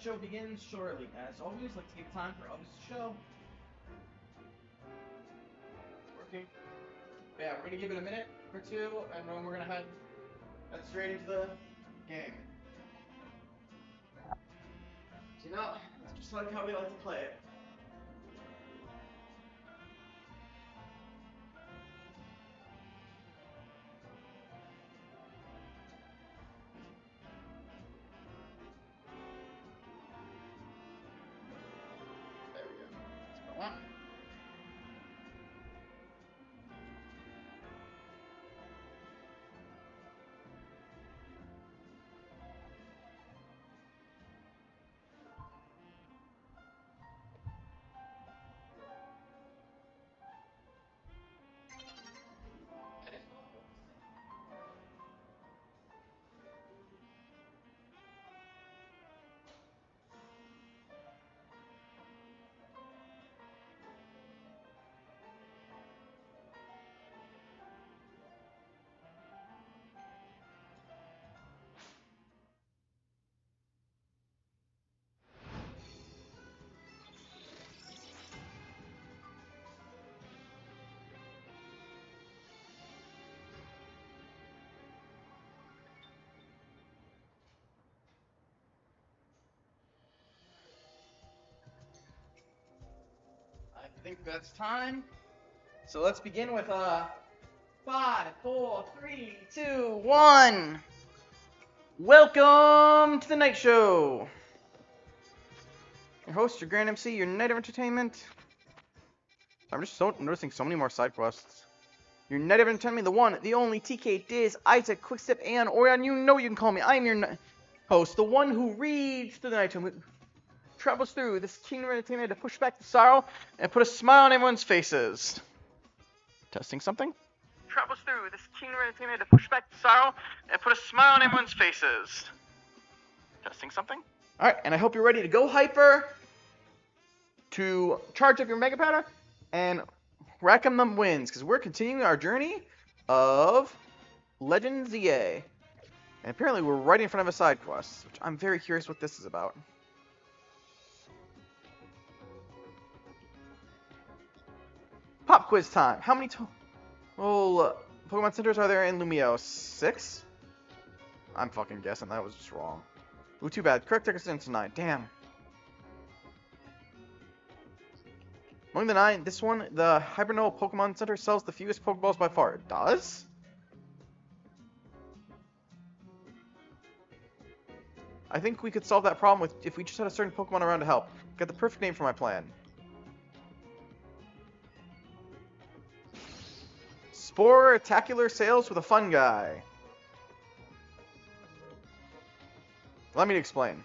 show begins shortly. As always, let's give time for others to show. Working. But yeah, we're gonna give it a minute or two, and then we're gonna head straight into the game. You know, it's just like how we like to play it. There we go. Let's go on. I think that's time. So let's begin with 5, 4, 3, 2, 1. Welcome to the Night Show. Your host, your Grand MC, your Night of Entertainment. I'm just noticing so many more side quests. Your Night of Entertainment, the one, the only, TK, Diz, Isaac, Quickstep, and Orion. You know you can call me. I'm your host, the one who reads through the Night Show, travels through this kingdom of entertainment to push back the sorrow and put a smile on everyone's faces. Testing something? Travels through this kingdom of entertainment to push back the sorrow and put a smile on everyone's faces. Testing something? Alright, and I hope you're ready to go hyper, to charge up your Mega Powder, and rack 'em them wins, because we're continuing our journey of Legends EA. And apparently we're right in front of a side quest, which I'm very curious what this is about. Pop quiz time. How many Pokemon Centers are there in Lumio? 6? I'm fucking guessing. That was just wrong. Ooh, too bad. Correct distance 9. Damn. Among the 9, this one, the Hypernova Pokemon Center sells the fewest Pokeballs by far. It does? I think we could solve that problem if we just had a certain Pokemon around to help. Got the perfect name for my plan. Spore-tacular sales with a fun guy. Let me explain.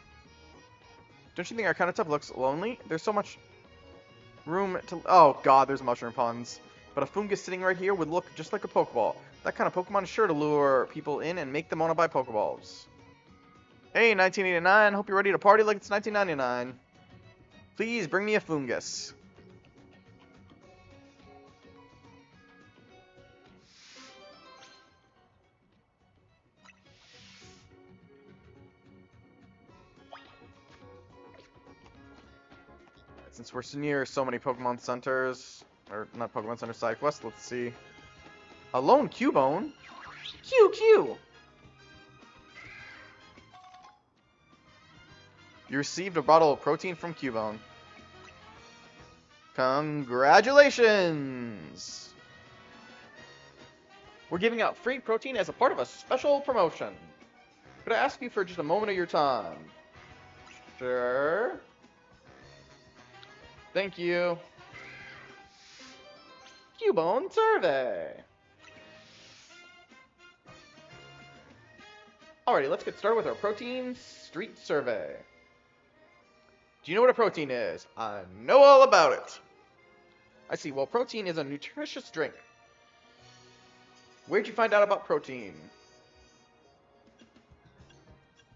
Don't you think our countertop looks lonely? There's so much room to... Oh god, there's mushroom puns. But a Fungus sitting right here would look just like a Pokeball. That kind of Pokemon is sure to lure people in and make them want to buy Pokeballs. Hey, 1989, hope you're ready to party like it's 1999. Please bring me a Fungus. Since we're near so many Pokemon Centers, or not Pokemon Center side quests, let's see. A lone Cubone? QQ! You received a bottle of protein from Cubone. Congratulations! We're giving out free protein as a part of a special promotion. Could I ask you for just a moment of your time? Sure. Thank you. Cubone survey. Alrighty, let's get started with our protein street survey. Do you know what a protein is? I know all about it. I see. Well, protein is a nutritious drink. Where'd you find out about protein?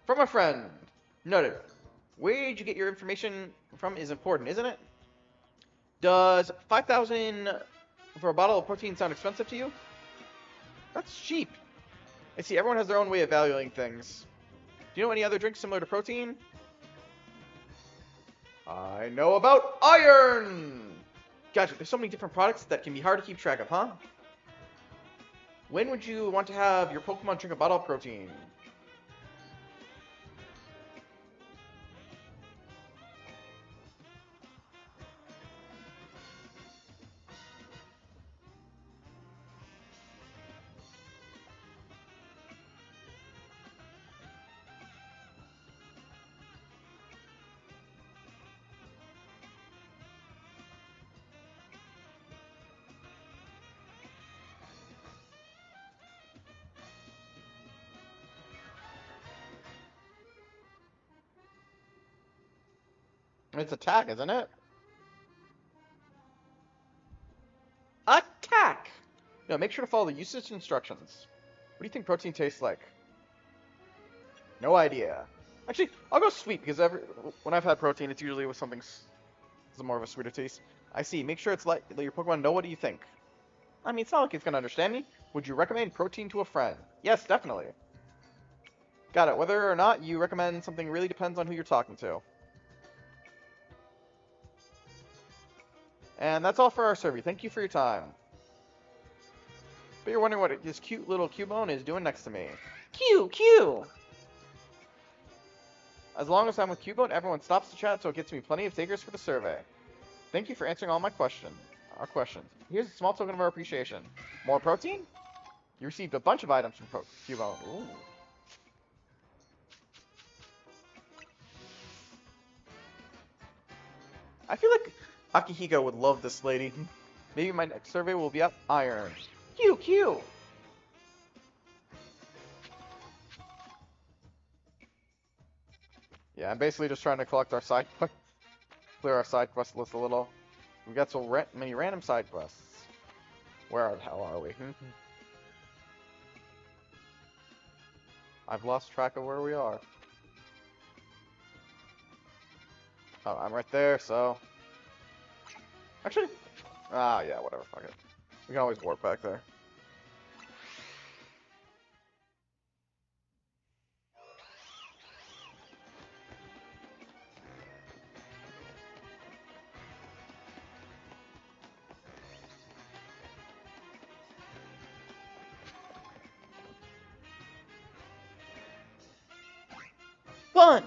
From a friend. Noted. Where'd you get your information from is important, isn't it? Does 5,000 for a bottle of protein sound expensive to you? That's cheap. I see, everyone has their own way of valuing things. Do you know any other drinks similar to protein? I know about iron! Gotcha, there's so many different products that can be hard to keep track of, huh? When would you want to have your Pokemon drink a bottle of protein? It's attack, isn't it? Attack! No, make sure to follow the usage instructions. What do you think protein tastes like? No idea. Actually, I'll go sweet because when I've had protein, it's usually with something more of a sweeter taste. I see. Make sure it's like let your Pokemon know what do you think. I mean, it's not like it's gonna understand me. Would you recommend protein to a friend? Yes, definitely. Got it. Whether or not you recommend something really depends on who you're talking to. And that's all for our survey. Thank you for your time. But you're wondering what this cute little Cubone is doing next to me. Q! As long as I'm with Cubone, everyone stops to chat, so it gets me plenty of takers for the survey. Thank you for answering all our questions. Here's a small token of our appreciation. More protein? You received a bunch of items from Cubone. Ooh. I feel like Akihiko would love this lady. Maybe my next survey will be up iron. Q! Yeah, I'm basically just trying to collect our side quest, clear our side quest list a little. We've got so many random side quests. Where the hell are we? I've lost track of where we are. Oh, I'm right there, so... Actually... Ah, yeah, whatever, fuck it. We can always warp back there. Fun!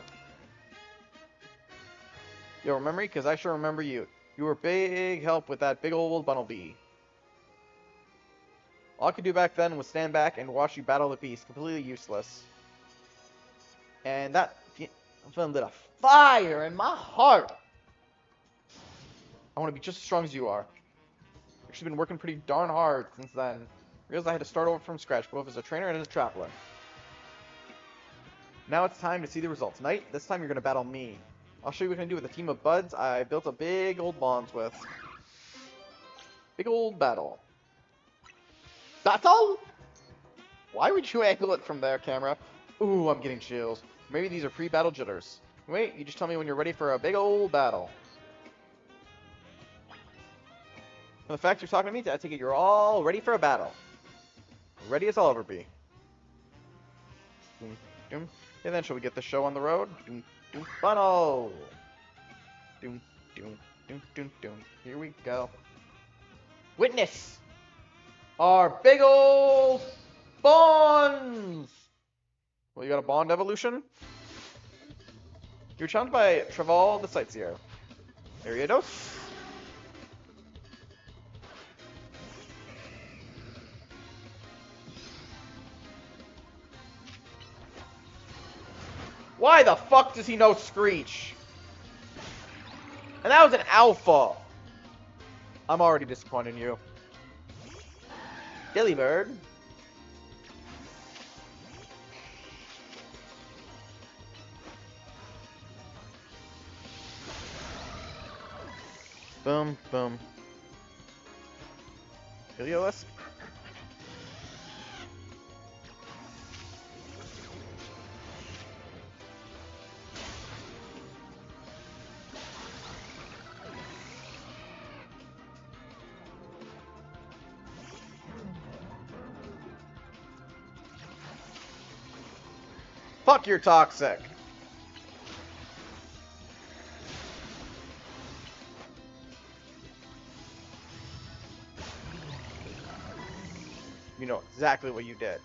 Yo, remember me? Because I sure remember you. You were big help with that big old Bunnelby. All I could do back then was stand back and watch you battle the beast. Completely useless. And that feeling lit a fire in my heart. I want to be just as strong as you are. Actually been working pretty darn hard since then. Realized I had to start over from scratch, both as a trainer and as a traveler. Now it's time to see the results. Knight, this time you're going to battle me. I'll show you what I can do with a team of buds I built a big old bonds with. Big old battle. Battle? Why would you angle it from there, camera? Ooh, I'm getting chills. Maybe these are pre-battle jitters. Wait, you just tell me when you're ready for a big old battle. From the fact you're talking to me, I take it you're all ready for a battle. Ready as I'll ever be. And then shall we get the show on the road? Funnel! Here we go. Witness! Our big old bonds! Well, you got a bond evolution? You're challenged by Traval the Sightseer. Ariados? Why the fuck does he know Screech? And that was an alpha. I'm already disappointed in you. Delibird. Boom, boom. Heliolisk? Fuck, you're toxic. you know exactly what you did.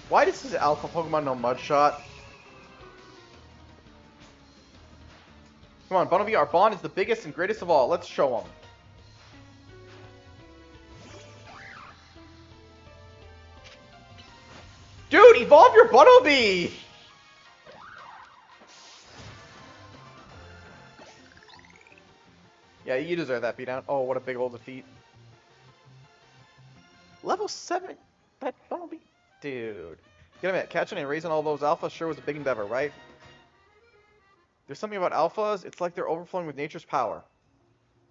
Why does this alpha Pokemon know Mud Shot? Come on, Bunnelby, our bond is the biggest and greatest of all. Let's show him. Dude, evolve your Bunnelby! Yeah, you deserve that beatdown. Oh, what a big old defeat. Level 7? That Bunnelby? Dude. Get a minute, catching and raising all those alphas sure was a big endeavor, right? There's something about alphas, it's like they're overflowing with nature's power.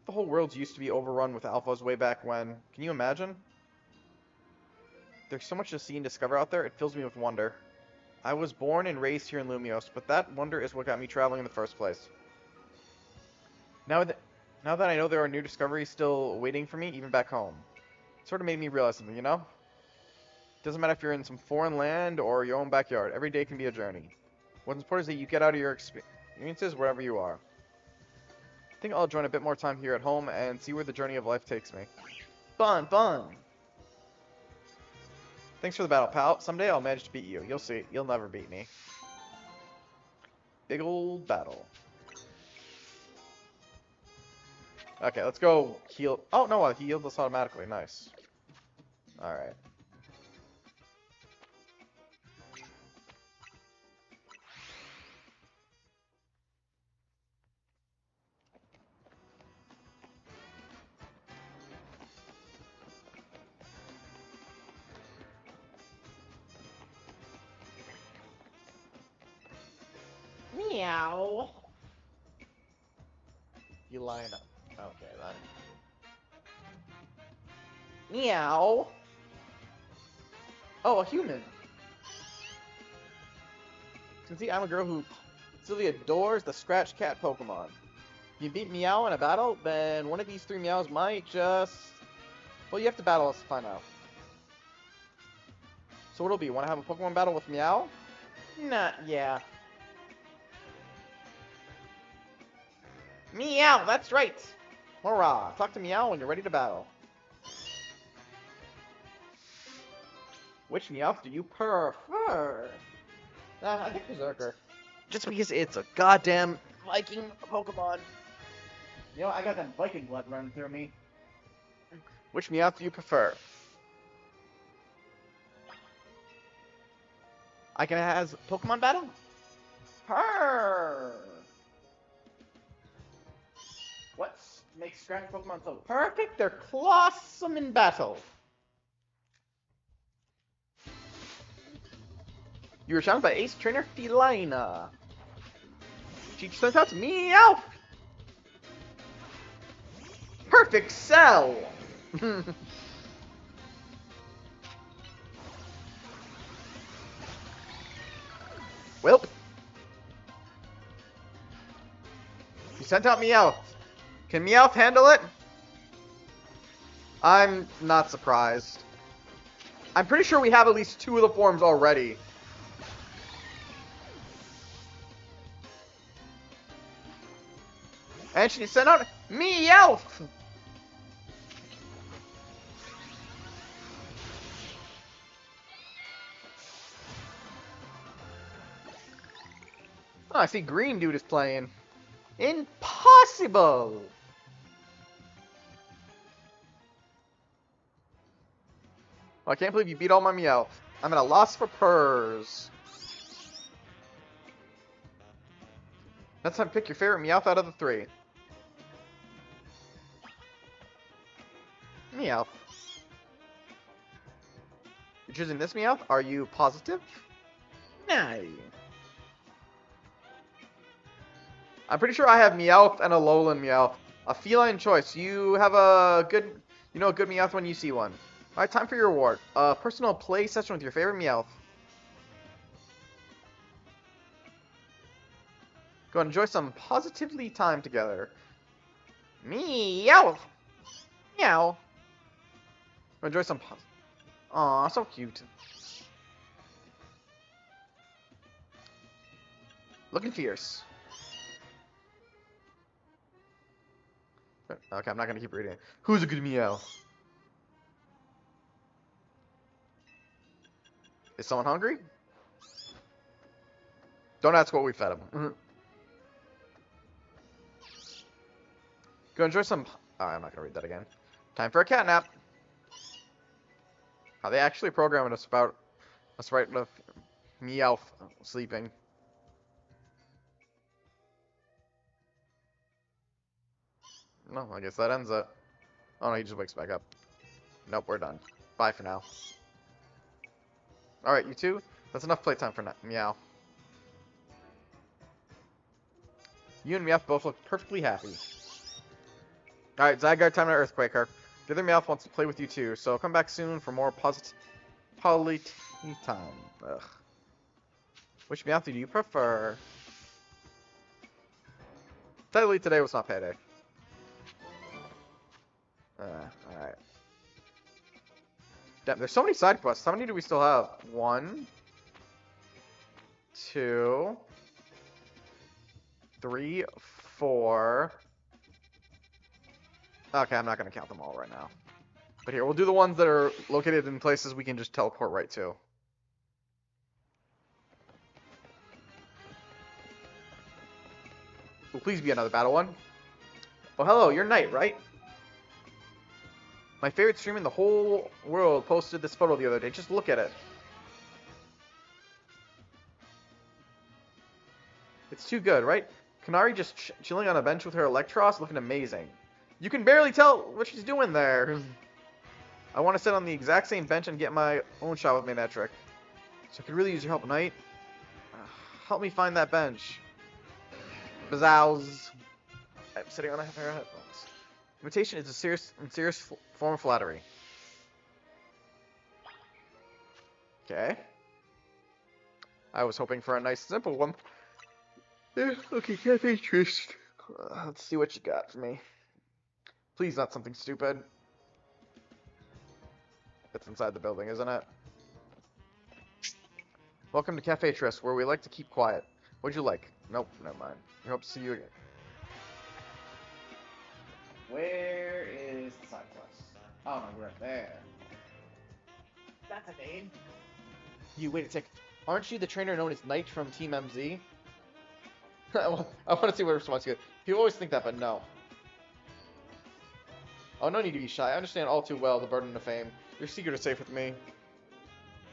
The whole world used to be overrun with alphas way back when. Can you imagine? There's so much to see and discover out there, it fills me with wonder. I was born and raised here in Lumios, but that wonder is what got me traveling in the first place. Now that I know there are new discoveries still waiting for me, even back home, it sort of made me realize something, you know? Doesn't matter if you're in some foreign land or your own backyard, every day can be a journey. What's important is that you get out of your experiences wherever you are. I think I'll join a bit more time here at home and see where the journey of life takes me. Fun, fun! Thanks for the battle, pal. Someday I'll manage to beat you. You'll see. You'll never beat me. Big old battle. Okay, let's go heal. Oh, no, he healed us automatically. Nice. Alright. Meow. You line up. Okay, then. Meow. Oh, a human. You can see I'm a girl who absolutely adores the Scratch Cat Pokemon. If you beat Meow in a battle, then one of these 3 Meows might just... Well, you have to battle us to find out. So what'll be? Want to have a Pokemon battle with Meow? Nah, yeah. Meow, that's right! Hurrah! Talk to Meow when you're ready to battle. Which Meowth do you prefer? I think Berserker. Just because it's a goddamn Viking Pokemon. You know, I got that Viking blood running through me. Which Meowth do you prefer? I can have Pokemon battle? Purr! What makes Scratch Pokemon so perfect? They're clawsome in battle. You were challenged by Ace Trainer Felina. She sent out to Meow! Perfect Cell! Welp. You sent out Meowth. Can Meowth handle it? I'm not surprised. I'm pretty sure we have at least 2 of the forms already. And she sent out Meowth! Oh, I see Green Dude is playing. Impossible! Oh, I can't believe you beat all my Meowth. I'm at a loss for purrs. Next time, pick your favorite Meowth out of the 3. Meowth. You're choosing this Meowth? Are you positive? Nah. I'm pretty sure I have Meowth and a Alolan Meowth. A feline choice. You have a good, a good Meowth when you see one. Alright, time for your reward. A personal play session with your favorite Meowth. Go and enjoy some positively time together. Meowth! Meow. Enjoy some. Aw, so cute. Looking fierce. Okay, I'm not gonna keep reading. Who's a good meow? Is someone hungry? Don't ask what we fed him. Go enjoy some. Oh, I'm not gonna read that again. Time for a cat nap. Are they actually programming us about us right enough meow sleeping? No, I guess that ends it. Oh no, he just wakes back up. Nope, we're done. Bye for now. Alright, you two. That's enough playtime for now. Meow. You and Meowth both look perfectly happy. Alright, Zygarde, time to Earthquaker. The other Meowth wants to play with you too, so come back soon for more poly time. Ugh. Which Meowth do you prefer? Technically, today was not payday. Alright. Damn, there's so many side quests. How many do we still have? 1, 2, 3, 4. Okay, I'm not going to count them all right now. But here, we'll do the ones that are located in places we can just teleport right to. Will please be another battle one. Oh, hello, you're Knight, right? My favorite streamer in the whole world posted this photo the other day. Just look at it. It's too good, right? Kanari just chilling on a bench with her Electros, looking amazing. You can barely tell what she's doing there. I want to sit on the exact same bench and get my own shot with Manectric. So I could really use your help, Knight. Help me find that bench. Bazows. I'm sitting on a pair of headphones. Imitation is a serious form of flattery. Okay. I was hoping for a nice, simple one. Okay, cafe interest. Let's see what you got for me. Please, not something stupid. It's inside the building, isn't it? Welcome to Cafe Trist, where we like to keep quiet. What'd you like? Nope, never mind. We hope to see you again. Where is the side quest? Oh no, we're right there. That's a name. You, wait a sec. Aren't you the trainer known as Knight from Team MZ? I want to see what response you get. People always think that, but no. Oh, no need to be shy. I understand all too well the burden of fame. Your secret is safe with me.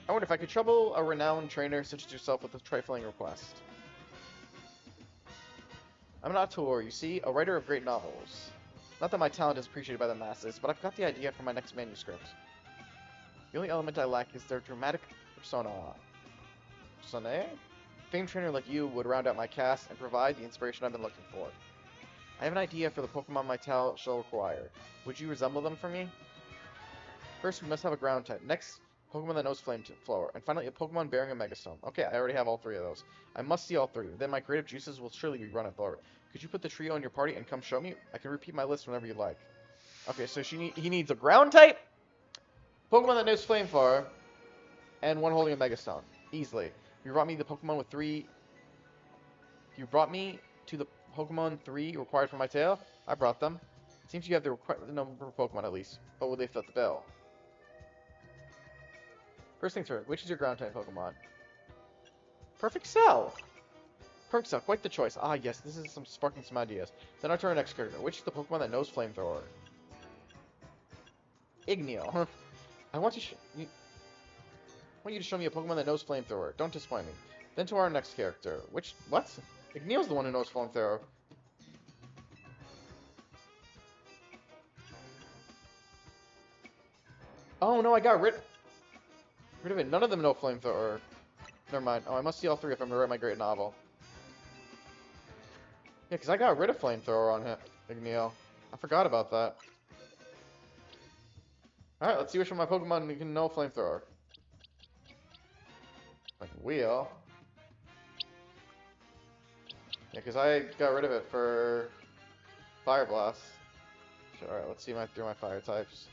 I wonder if I could trouble a renowned trainer such as yourself with a trifling request. I'm not a tour, you see, a writer of great novels. Not that my talent is appreciated by the masses, but I've got the idea for my next manuscript. The only element I lack is their dramatic persona. Personae? Famed trainer like you would round out my cast and provide the inspiration I've been looking for. I have an idea for the Pokemon my talent shall require. Would you resemble them for me? First, we must have a ground type. Next, Pokemon that knows Flamethrower. And finally, a Pokemon bearing a Megastone. Okay, I already have all 3 of those. I must see all 3. Then my creative juices will surely be running forward. Could you put the trio in your party and come show me? I can repeat my list whenever you like. Okay, so he needs a ground type, Pokemon that knows Flamethrower, and one holding a Megastone. Easily. You brought me the Pokemon with 3... You brought me to the Pokemon 3 required for my tail? I brought them. It seems you have the required number of Pokemon at least, but will they fit the bill? First things first, which is your ground type Pokemon? Perfect Cell! Perfect Cell, quite the choice. Ah yes, this is sparking some ideas. Then on to our next character. Which is the Pokemon that knows Flamethrower? Igneo. I want you to show me a Pokemon that knows Flamethrower. Don't disappoint me. Then to our next character. What? Igneo's the one who knows Flamethrower. Oh no, I got rid of it. None of them know Flamethrower. Never mind. Oh, I must see all 3 if I'm to write my great novel. Yeah, because I got rid of Flamethrower on Igneo. I forgot about that. Alright, let's see which one of my Pokemon can know Flamethrower. Like, Wheel. Yeah, because I got rid of it for Fire Blast. Alright, let's see through my fire types.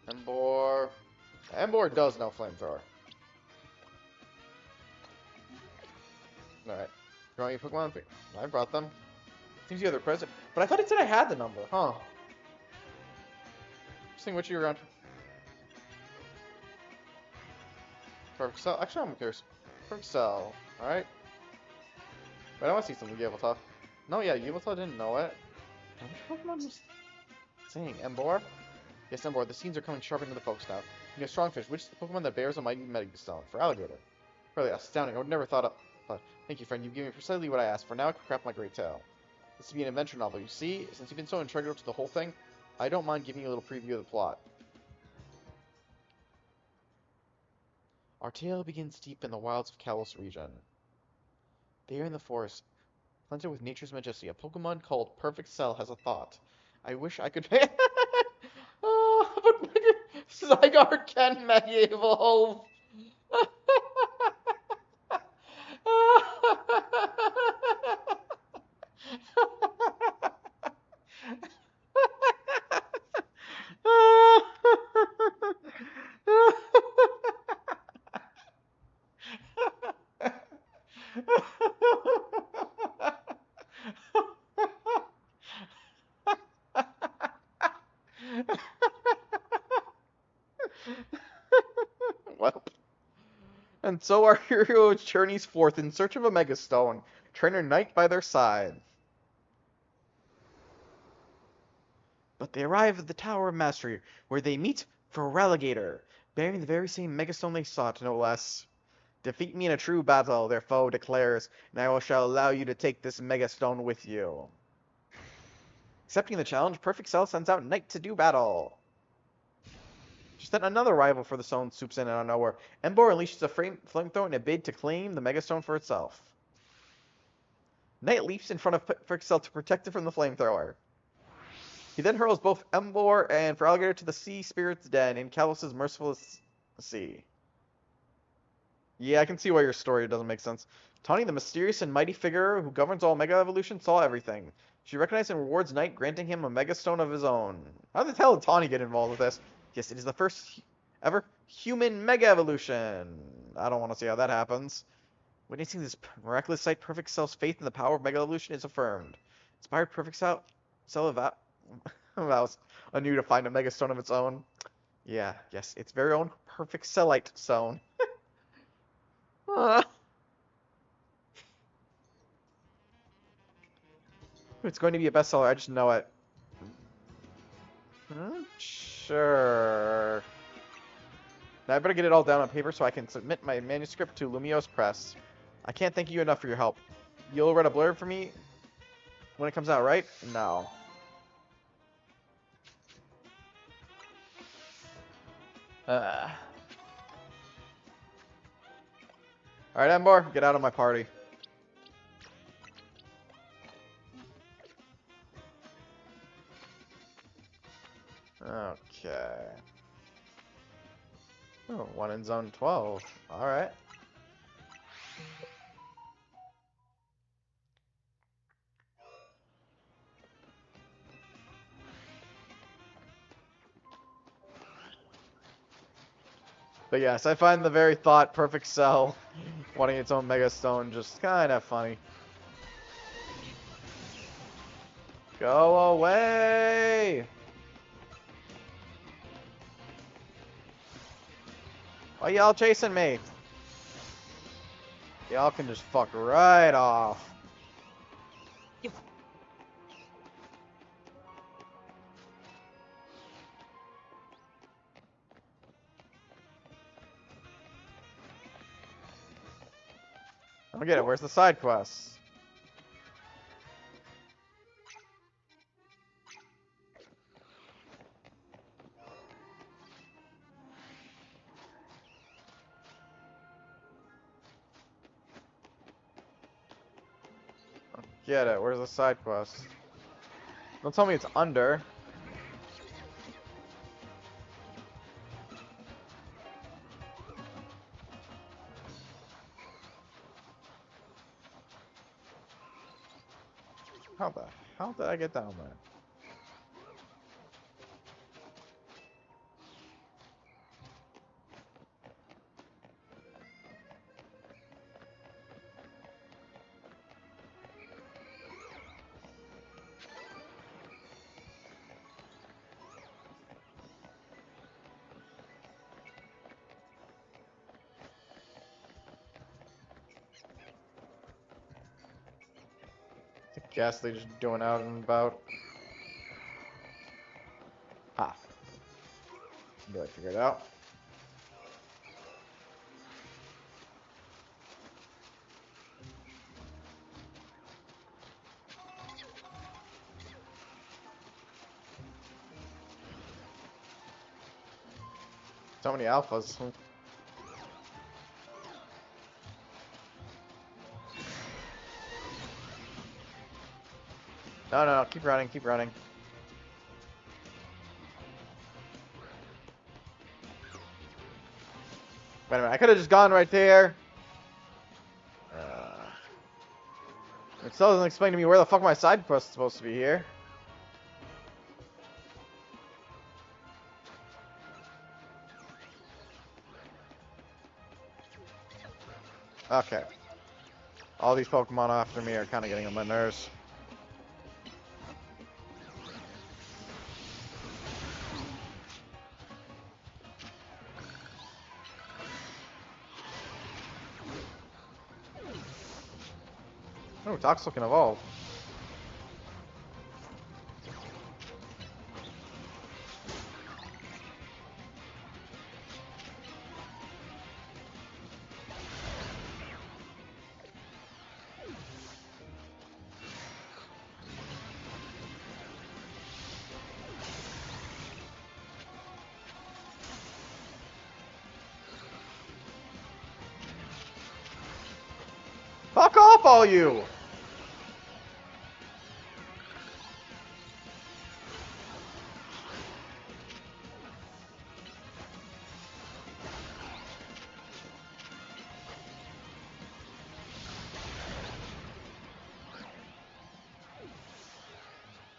Embor. Embor does know flamethrower. Alright. You want your Pokemon? I brought them. Seems you have their present. But I thought it said I had the number. Huh. Interesting what you were on. Perfect Cell. Actually, I'm curious. Perfect Cell. Alright. Wait, I want to see something Givelta. No, yeah, Givelta didn't know it. Which Pokemon was saying? Embor? Yes, Embor. The scenes are coming sharp into the focus now. You have Strongfish, which is the Pokemon that bears a mighty Megastone for Alligator. Really astounding. I would never thought of. But thank you, friend. You've given me precisely what I asked for. Now I can craft my great tale. This will be an adventure novel. You see, since you've been so integral to the whole thing, I don't mind giving you a little preview of the plot. Our tale begins deep in the wilds of Kalos region. There in the forest, planted with nature's majesty, a Pokemon called Perfect Cell has a thought. I wish I could. But Zygarde can Mega Evolve. Well, and so our hero journeys forth in search of a Megastone, trainer Knight by their side. But they arrive at the Tower of Mastery, where they meet Feraligatr, bearing the very same Megastone they sought, no less. Defeat me in a true battle, their foe declares, and I shall allow you to take this Megastone with you. Accepting the challenge, Perfect Cell sends out Knight to do battle. Just then another rival for the stone swoops in out of nowhere. Embor unleashes a flamethrower in a bid to claim the Megastone for itself. Knight leaps in front of Perfect Cell to protect it from the flamethrower. He then hurls both Embor and Feraligatr to the Sea Spirit's Den in Kalos' merciful sea. Yeah, I can see why your story doesn't make sense. Tawny, the mysterious and mighty figure who governs all Mega Evolution, saw everything. She recognized and rewards Knight, granting him a Megastone of his own. How the hell did Tawny get involved with this? Yes, it is the first ever human Mega Evolution. I don't want to see how that happens. Witnessing this miraculous sight, Perfect Cell's faith in the power of Mega Evolution is affirmed. Inspired Perfect Cell vows anew to find a Megastone of its own. Yeah, yes, its very own Perfect Cellite zone. It's going to be a bestseller, I just know it. Sure. Now I better get it all down on paper so I can submit my manuscript to Lumiose Press. I can't thank you enough for your help. You'll write a blurb for me when it comes out, right? No. Alright, Embor, get out of my party. Okay. Oh, one in zone 12. Alright. But yes, I find the very thought Perfect Cell wanting its own Megastone just kind of funny. Go away! Why y'all chasing me? Y'all can just fuck right off. I don't get it. Where's the side quest? Get it. Where's the side quest? Don't tell me it's under. How the hell did I get down there? Ghastly just doing out and about. Ah. Really figure it out. So many alphas. No, no, no, keep running, keep running. Wait a minute, I could have just gone right there. It still doesn't explain to me where the fuck my side quest is supposed to be here. Okay. All these Pokemon after me are kind of getting on my nerves. Oh, Toxel can evolve. Fuck off, all you!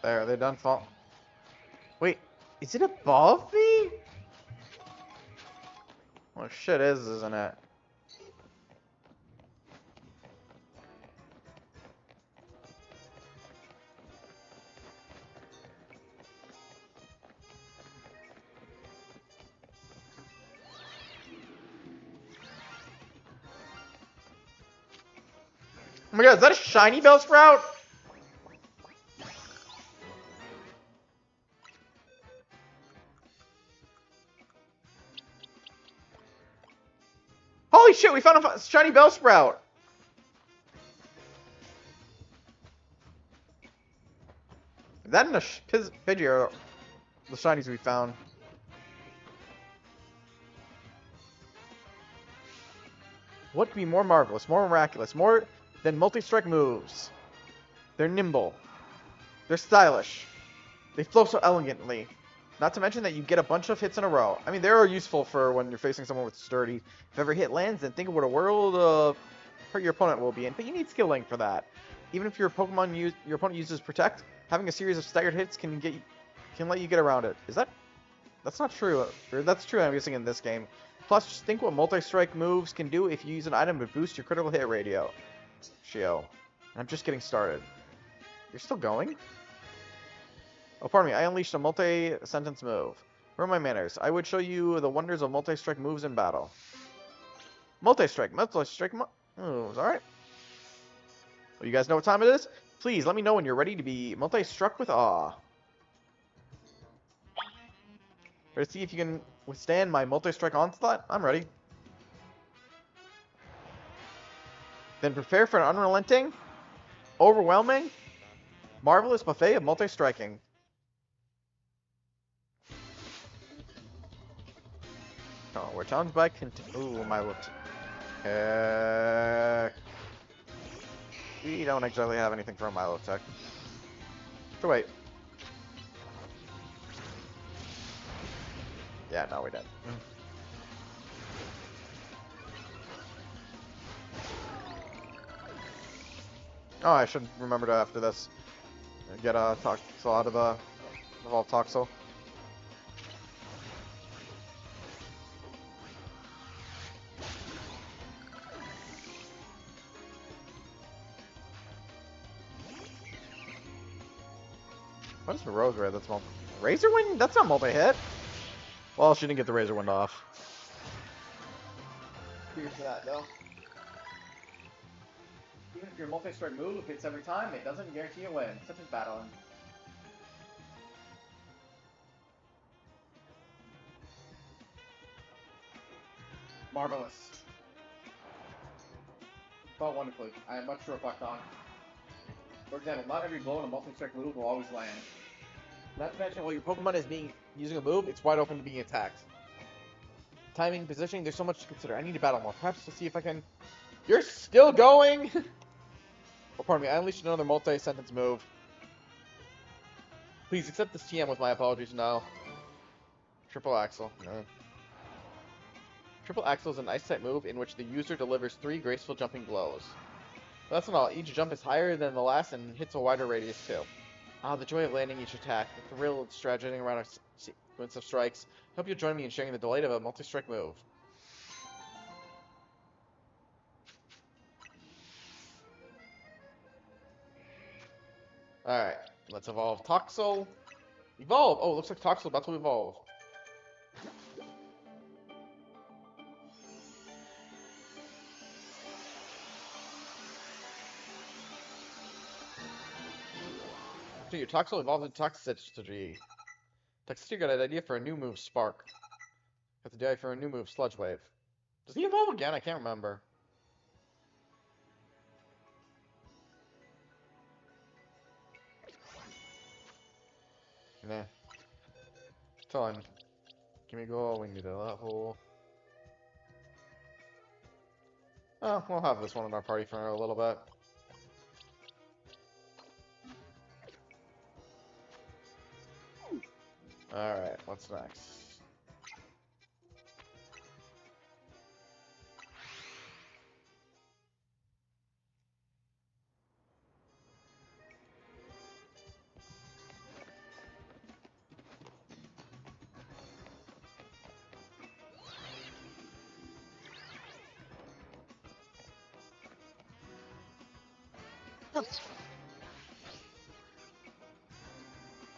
There, they're done fall. Wait, is it above me? Well, shit is, isn't it? Oh my god, is that a shiny Bellsprout? Holy shit, we found a shiny Bellsprout! That and a Pidgey are the shinies we found. What could be more marvelous, more miraculous, more than multi-strike moves? They're nimble. They're stylish. They flow so elegantly. Not to mention that you get a bunch of hits in a row. I mean, they are useful for when you're facing someone with sturdy. If every hit lands, then think of what a world of hurt your opponent will be in. But you need skill link for that. Even if your opponent uses Protect, having a series of staggered hits can let you get around it. That's not true. Or that's true, I'm guessing, in this game. Plus, just think what multi-strike moves can do if you use an item to boost your critical hit ratio. I'm just getting started. You're still going? Oh, pardon me. I unleashed a multi-sentence move. Where are my manners? I would show you the wonders of multi-strike moves in battle. Multi-strike moves. Alright. Well, you guys know what time it is? Please, let me know when you're ready to be multi-struck with awe. Ready to see if you can withstand my multi-strike onslaught? I'm ready. Then prepare for an unrelenting, overwhelming, marvelous buffet of multi-striking. Oh, we're challenged by ooh, my lips. We don't exactly have anything for a Milo Tech. So wait. Yeah, no, we didn't. Oh, I should remember to, after this, get a Toxel out of the Evolved Toxel. What is the Rose Red? That's Razor Wind? That's not multi-hit. Well, she didn't get the Razor Wind off. Cheers for that, though. Even if your multi-strike move hits every time, it doesn't guarantee a win, such as battling. Marvelous. Fought wonderfully. I have much to reflect on. For example, not every blow in a multi-strike move will always land. Not to mention, while your Pokemon is using a move, it's wide open to being attacked. Timing, positioning, there's so much to consider. I need to battle more. Perhaps to see if I can... You're still going?! Oh, pardon me, I unleashed another multi-sentence move. Please accept this TM with my apologies now. Triple Axle. No. Triple Axle is an ice-type move in which the user delivers 3 graceful jumping blows. But that's not all. Each jump is higher than the last and hits a wider radius too. Ah, the joy of landing each attack. The thrill of strategizing around a sequence of strikes. Hope you'll join me in sharing the delight of a multi-strike move. Alright, let's evolve Toxel. Evolve! Oh, looks like Toxel about to evolve. So your Toxel evolved into Toxicity. Toxicity got an idea for a new move, Spark. Got the idea for a new move, Sludge Wave. Does he evolve again? I can't remember. Nah. Time. Give me a go, we need a level. Oh, we'll have this one in our party for a little bit. Alright, what's next?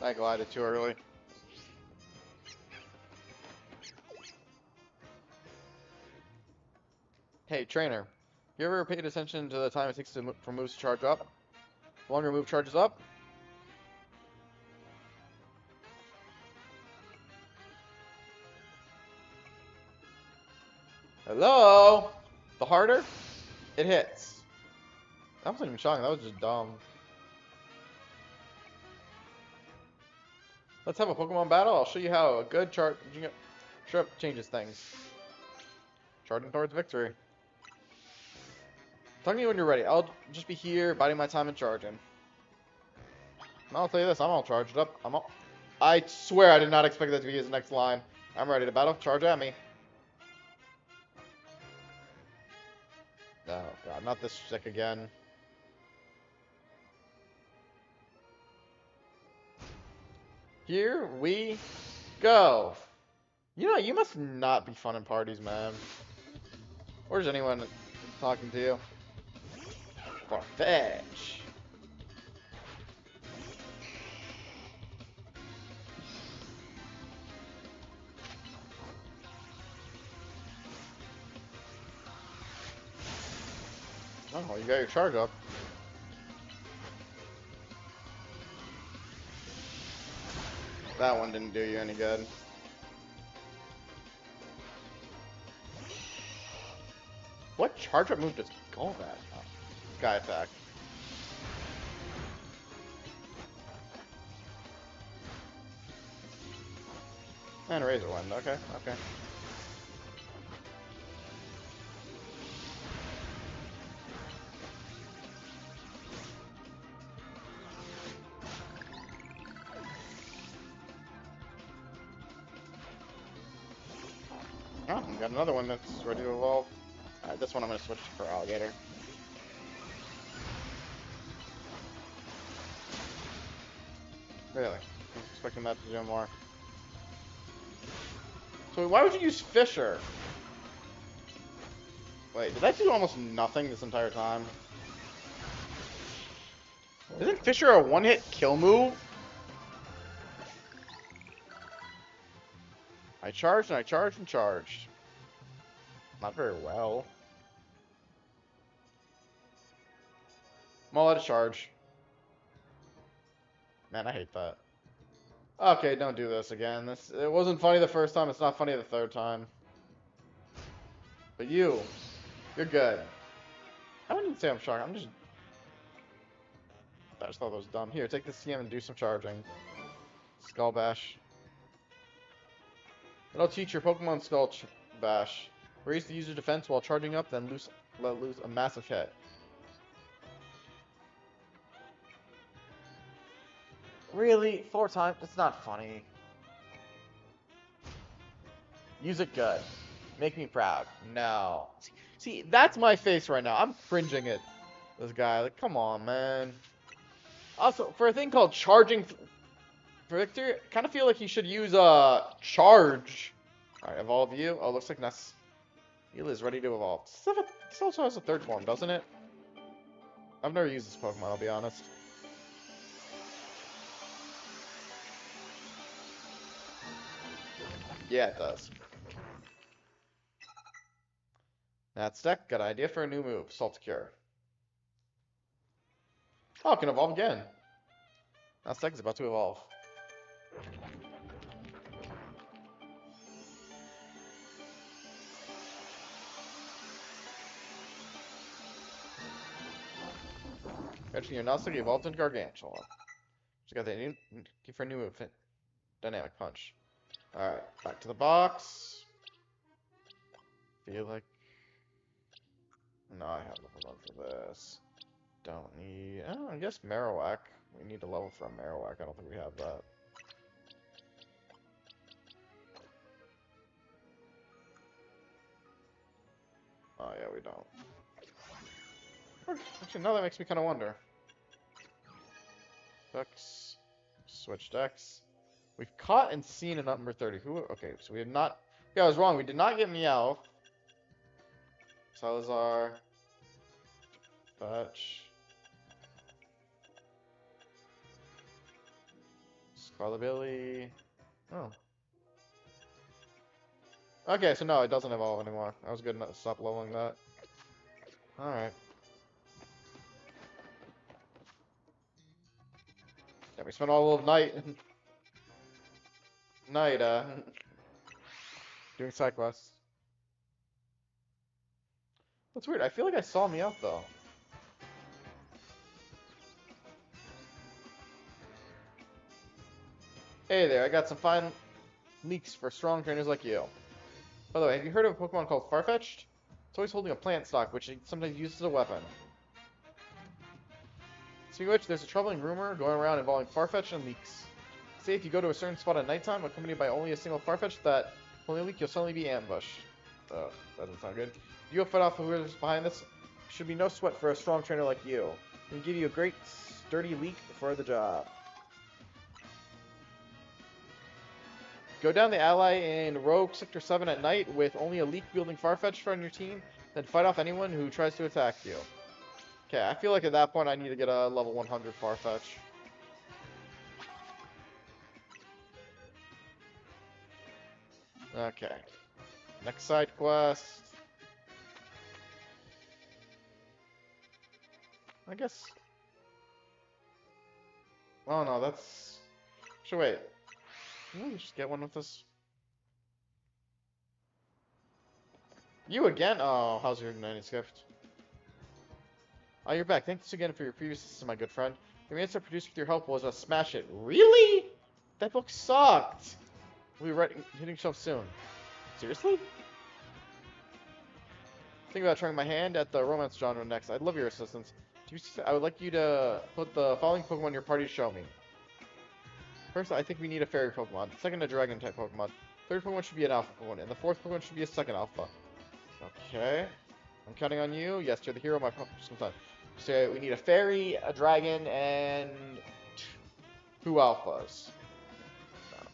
I glided too early. Hey, trainer. You ever paid attention to the time it takes for moves to charge up? The longer a move charges up? Hello? The harder it hits. That wasn't even shocking, that was just dumb. Let's have a Pokemon battle. I'll show you how a good charging up changes things. Charging towards victory. Talk to me when you're ready. I'll just be here, biding my time and charging. And I'll tell you this, I'm all charged up. I swear I did not expect that to be his next line. I'm ready to battle. Charge at me. Oh god, not this sick again. Here we go. You know, you must not be fun in parties, man. Where's anyone talking to you? Farfetch. Oh, you got your charge up. That one didn't do you any good. What charge up move does Golbat have? Oh, Sky attack. And Razor Wind. Okay, okay. Oh, we got another one that's ready to evolve. Alright, this one I'm going to switch for Alligator. Really? I was expecting that to do more. So why would you use Fisher? Wait, did that do almost nothing this entire time? Isn't Fisher a one-hit kill move? I charged and I charged and charged. Not very well. I'm gonna let it charge. Man, I hate that. Okay, don't do this again. It wasn't funny the first time, it's not funny the third time. But you're good. I wouldn't say I'm shocked, I just thought that was dumb. Here, take this TM and do some charging. Skull Bash. It'll teach your Pokemon Skull Bash. Raise the user defense while charging up, then let loose a massive hit. Really? 4 times? It's not funny. Use it good. Make me proud. No. See, that's my face right now. I'm cringing at this guy. Like, come on, man. Also, for a thing called charging for Victor, I kind of feel like he should use charge. Alright, evolve you. Oh, looks like Ness. Heal is ready to evolve. This also has a third form, doesn't it? I've never used this Pokemon, I'll be honest. Yeah, it does. That's deck. Got an idea for a new move. Salt Cure. Oh, it can evolve again. That's deck is about to evolve. Eventually, your Nuzlocke evolved into Gargantuan. Just got the new for a new move. Dynamic Punch. Alright, back to the box. Feel like... No, I have level 1 for this. Don't need... Oh, I guess Marowak. We need a level for a Marowak. I don't think we have that. Oh, yeah, we don't. Actually, no, that makes me kind of wonder. Decks. Switch decks. We've caught and seen a number 30. Who? Okay, so we have not... Yeah, I was wrong. We did not get Meowth. Salazar. Fetch. Scarlet. Oh. Okay, so no, it doesn't evolve anymore. I was good enough to stop leveling that. Alright. Yeah, we spent all of night... doing side quests. That's weird. I feel like I saw Meowth, though. Hey there, I got some fine leaks for strong trainers like you. By the way, have you heard of a Pokemon called Farfetch'd? It's always holding a plant stock, which it sometimes uses as a weapon. Speaking of which, there's a troubling rumor going around involving Farfetch'd and leaks. Say if you go to a certain spot at nighttime, accompanied by only a single Farfetch'd, that only leak, you'll suddenly be ambushed. Ugh, that doesn't sound good. You have fight off whoever's behind this. Should be no sweat for a strong trainer like you. Can give you a great, sturdy leak for the job. Go down the ally in Rogue Sector 7 at night with only a leak-wielding Farfetch'd on your team, then fight off anyone who tries to attack you. Okay, I feel like at that point I need to get a level 100 Farfetch. Okay. Next side quest. I guess... Oh no, that's... Actually, wait. Can we just get one with this? You again? Oh, how's your manuscript? Oh, you're back. Thanks again for your previous assistance, my good friend. The answer produced with your help was a smash it. Really? That book sucked. We'll be hitting shelf soon. Seriously? Think about trying my hand at the romance genre next. I'd love your assistance. I would like you to put the following Pokemon in your party to show me. First, I think we need a fairy Pokemon. Second, a dragon type Pokemon. Third Pokemon should be an alpha Pokemon. And the fourth Pokemon should be a second alpha. Okay. I'm counting on you. Yes, you're the hero of my Pokemon. So we need a fairy, a dragon, and 2 alphas.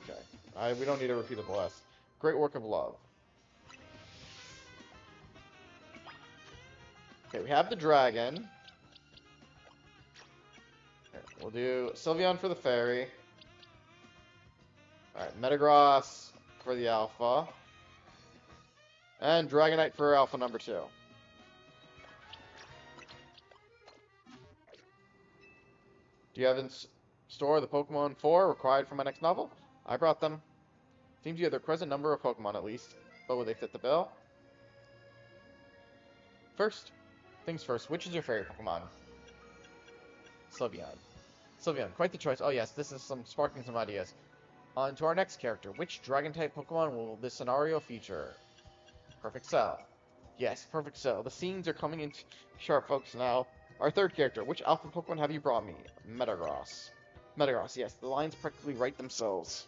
Okay. We don't need to repeat the list. Great work of love. Okay, we have the dragon. Okay, we'll do Sylveon for the fairy. Alright, Metagross for the alpha. And Dragonite for alpha number 2. Do you have in store the Pokemon 4 required for my next novel? I brought them. Seems you have the present number of Pokemon at least. But will they fit the bill? First things first, which is your favorite Pokemon? Sylveon. Sylveon, quite the choice. Oh yes, this is sparking some ideas. On to our next character. Which Dragon-type Pokemon will this scenario feature? Perfect Cell. Yes, Perfect Cell. The scenes are coming in sharp, folks, now. Our third character. Which Alpha Pokemon have you brought me? Metagross. Metagross, yes. The lines practically write themselves.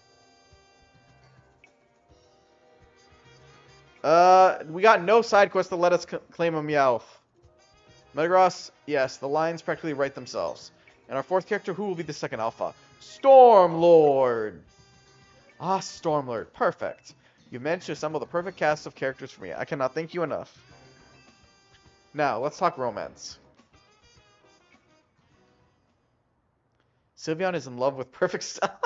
We got no side quest to let us claim a Meowth. Metagross, yes. The lines practically write themselves. And our fourth character, who will be the second Alpha? Stormlord! Ah, Stormlord. Perfect. You managed to assemble the perfect cast of characters for me. I cannot thank you enough. Now, let's talk romance. Sylveon is in love with perfect style.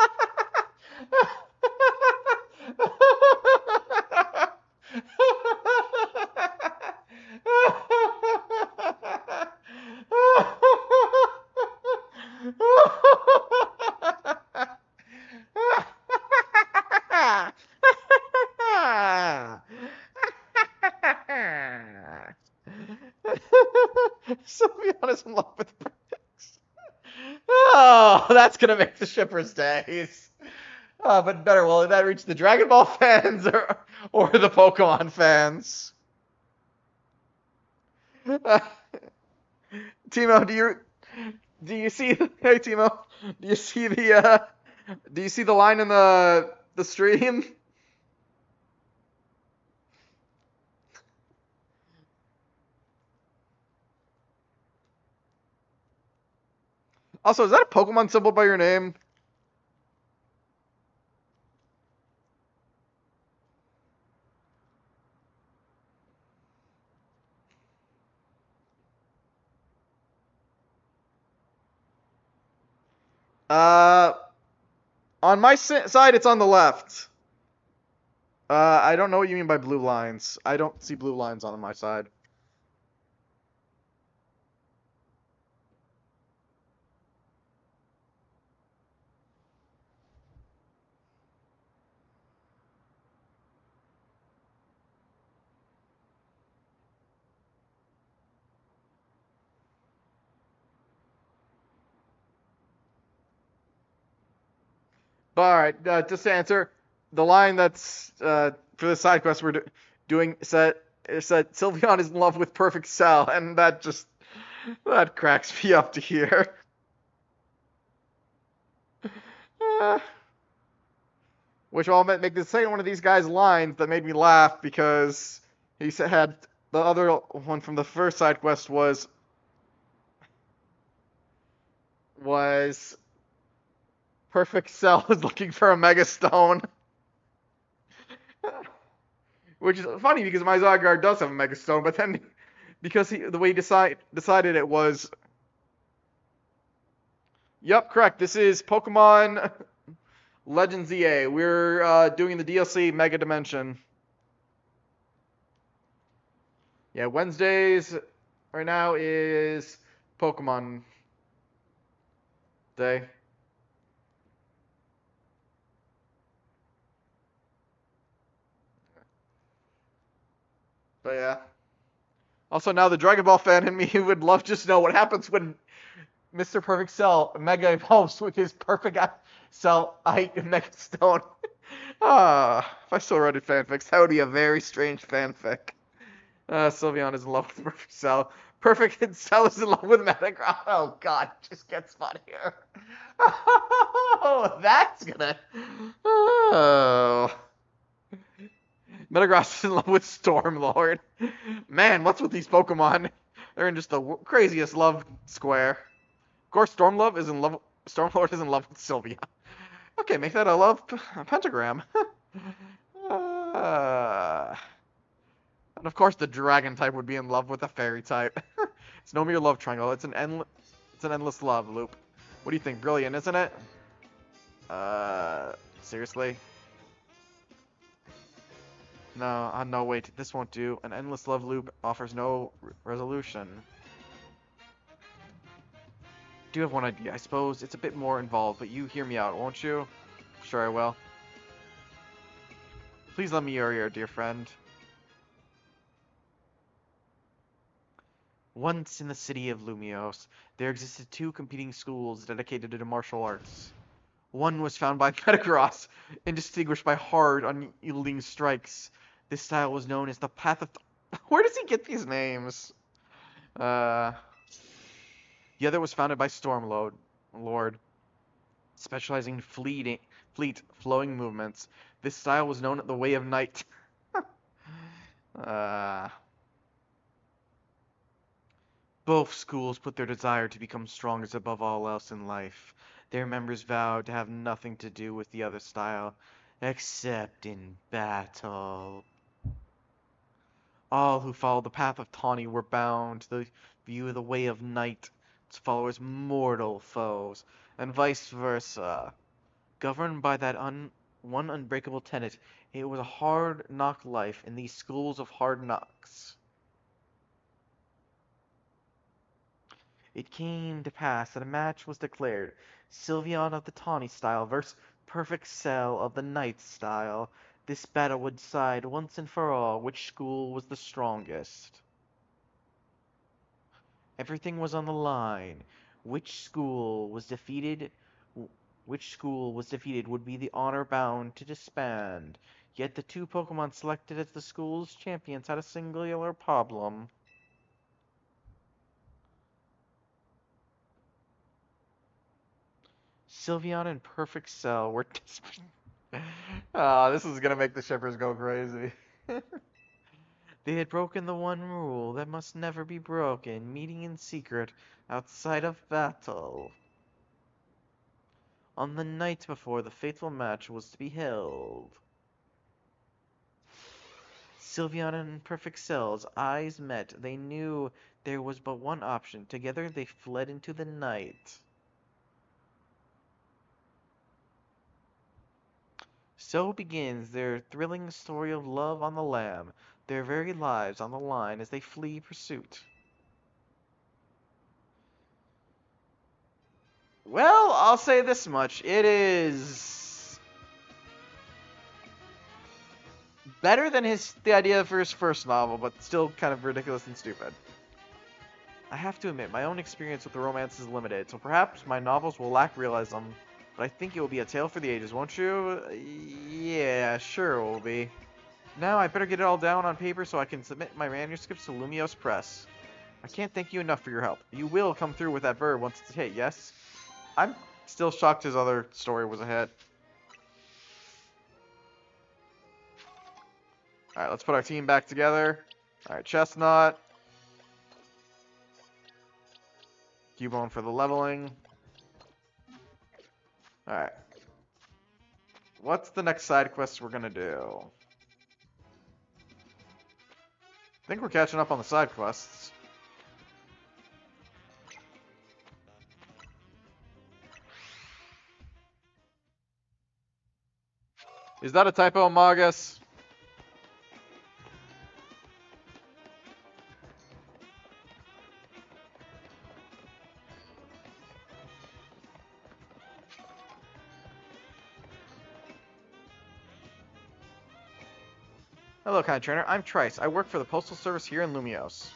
Sylveon is in love with perfect. Oh, that's gonna make the shippers' days. But better, will that reach the Dragon Ball fans or the Pokemon fans? Timo, do you see? Hey, Timo, do you see the line in the stream? Also, is that a Pokemon symbol by your name? Uh, on my side, it's on the left. I don't know what you mean by blue lines. I don't see blue lines on my side. But all right, just to answer, the line that's for the side quest we're doing said Sylveon is in love with Perfect Cell, and that cracks me up to hear. Which will make the second one of these guys' lines that made me laugh because he had the other one from the first side quest was Perfect Cell is looking for a Mega Stone. Which is funny because my Zygarde does have a Mega Stone, but then because the way he decided it was. Yep, correct. This is Pokemon Legends EA. We're doing the DLC Mega Dimension. Yeah, Wednesdays right now is Pokemon Day. But yeah. Also, now the Dragon Ball fan in me would love just to know what happens when Mr. Perfect Cell Mega evolves with his Perfect Cell Mega Stone. If I still wrote fanfics, that would be a very strange fanfic. Sylveon is in love with Perfect Cell. Perfect Cell is in love with Metagross. Oh god, it just gets funnier. Oh, that's gonna. Oh. Metagross is in love with Stormlord. Man, what's with these Pokemon? They're in just the craziest love square. Of course, Stormlord is in love with Sylvia. Okay, make that a love pentagram. And of course, the Dragon type would be in love with the Fairy type. It's no mere love triangle. It's an endless love loop. What do you think? Brilliant, isn't it? Seriously? No, no, wait. This won't do. An endless love loop offers no resolution. do have one idea. I suppose it's a bit more involved, but you hear me out, won't you? Sure I will. Please let me your ear, dear friend. Once in the city of Lumios, there existed two competing schools dedicated to martial arts. One was found by Metagross and distinguished by hard, unyielding strikes. This style was known as the Path of... Where does he get these names? The other was founded by Lord, specializing in fleet flowing movements. This style was known as the Way of Night. uh, Both schools put their desire to become strongest above all else in life. Their members vowed to have nothing to do with the other style, except in battle. All who followed the path of Tawny were bound to the view of the Way of Night, its followers mortal foes, and vice versa. Governed by that one unbreakable tenet, it was a hard knock life in these schools of hard knocks. It came to pass that a match was declared. Sylveon of the Tawny style versus Perfect Cell of the Night style. This battle would decide once and for all which school was the strongest. Everything was on the line. Which school was defeated would be the honor bound to disband. Yet the two Pokemon selected as the school's champions had a singular problem. Sylveon and Perfect Cell were this is gonna make the shippers go crazy. They had broken the one rule that must never be broken, meeting in secret outside of battle. On the night before the fateful match was to be held. Sylveon and Perfect Cell's eyes met. They knew there was but one option. Together they fled into the night. So begins their thrilling story of love on the lam, their very lives on the line as they flee pursuit. Well, I'll say this much. It is better than the idea for his first novel, but still kind of ridiculous and stupid. I have to admit, my own experience with the romance is limited, so perhaps my novels will lack realism, but I think it will be a tale for the ages, won't you? Yeah, sure it will be. Now I better get it all down on paper so I can submit my manuscripts to Lumios Press. I can't thank you enough for your help. You will come through with that bird once it's hit, yes? I'm still shocked his other story was a hit. Alright, let's put our team back together. Alright, Chestnut. Cubone for the leveling. Alright. What's the next side quest we're gonna do? I think we're catching up on the side quests. Is that a typo, Magus? Hello, kind trainer. I'm Trice. I work for the Postal Service here in Lumios.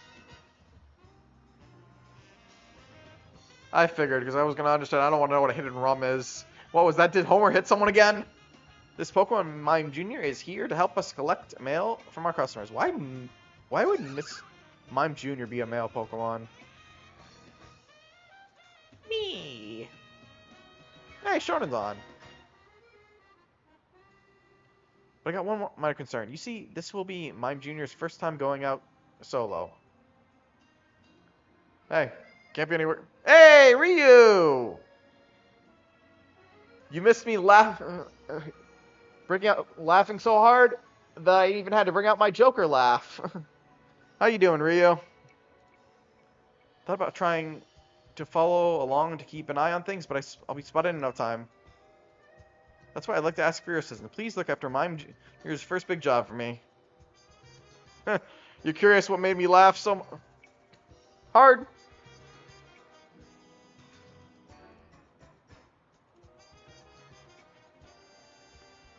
I figured, because I was going to understand. I don't want to know what a hidden rum is. What was that? Did Homer hit someone again? This Pokemon Mime Jr. is here to help us collect mail from our customers. Why would Miss Mime Jr. be a male Pokemon? Me. Hey, Shonen's on. But I got one more minor concern. You see, this will be Mime Jr.'s first time going out solo. Hey, can't be anywhere. Hey, Ryu! You missed me laughing so hard that I even had to bring out my Joker laugh. How you doing, Ryu? Thought about trying to follow along to keep an eye on things, but I'll be spotted in no time. That's why I'd like to ask for your assistance. Please look after Mime Jr.'s first big job for me. You're curious what made me laugh so hard?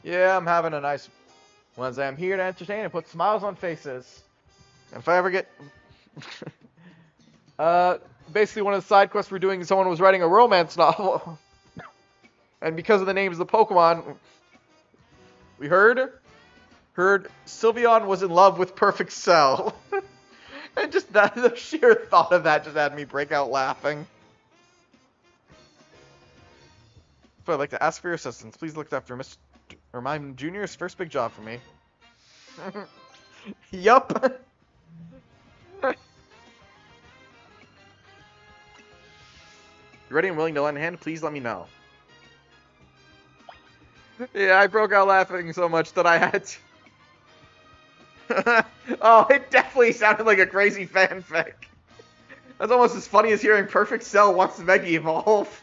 Yeah, I'm having a nice Wednesday. I'm here to entertain and put smiles on faces. And if I ever get... basically one of the side quests we're doing, someone was writing a romance novel. And because of the names of the Pokemon, we heard Sylveon was in love with Perfect Cell. And just that, the sheer thought of that just had me break out laughing. So I'd like to ask for your assistance. Please look after Mime Jr.'s first big job for me. Yup. You ready and willing to lend a hand? Please let me know. Yeah, I broke out laughing so much that I had to... Oh, it definitely sounded like a crazy fanfic. That's almost as funny as hearing Perfect Cell wants to Mega Evolve.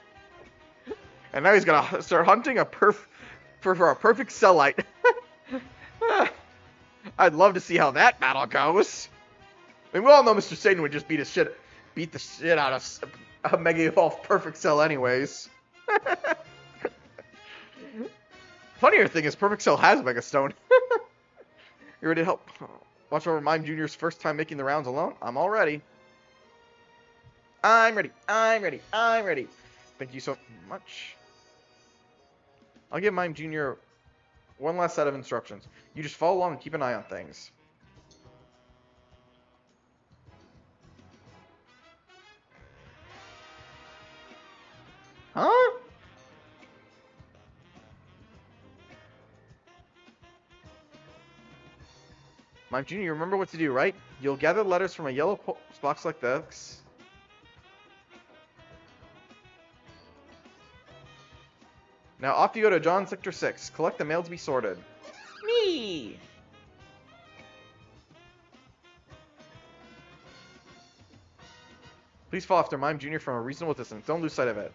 And now he's gonna start hunting for a Perfect Cellite. I'd love to see how that battle goes. I mean, we all know Mr. Satan would just beat the shit out of a Mega Evolve Perfect Cell anyways. Funnier thing is Perfect Cell has Mega Stone. You ready to help? Watch over Mime Jr.'s first time making the rounds alone? I'm all ready. I'm ready. I'm ready. I'm ready. Thank you so much. I'll give Mime Jr. one last set of instructions. You just follow along and keep an eye on things. Huh? Mime Jr., you remember what to do, right? You'll gather letters from a yellow box like this. Now off you go to John Sector 6. Collect the mail to be sorted. Me! Please follow after Mime Jr. from a reasonable distance. Don't lose sight of it.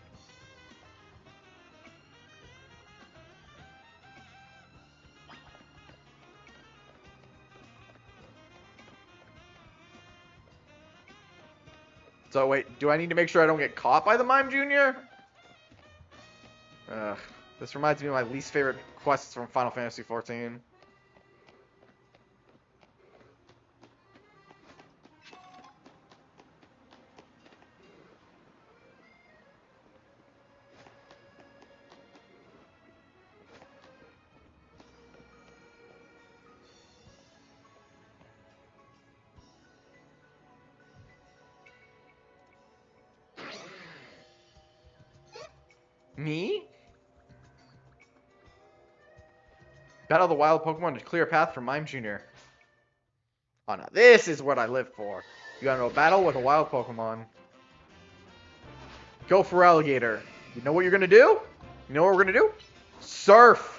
So wait, do I need to make sure I don't get caught by the Mime Jr.? Ugh. This reminds me of my least favorite quests from Final Fantasy XIV. Me? Battle the wild Pokemon to clear a path for Mime Jr. Oh, now this is what I live for. You gotta know battle with a wild Pokemon. Go for Alligator. You know what you're gonna do? You know what we're gonna do? Surf!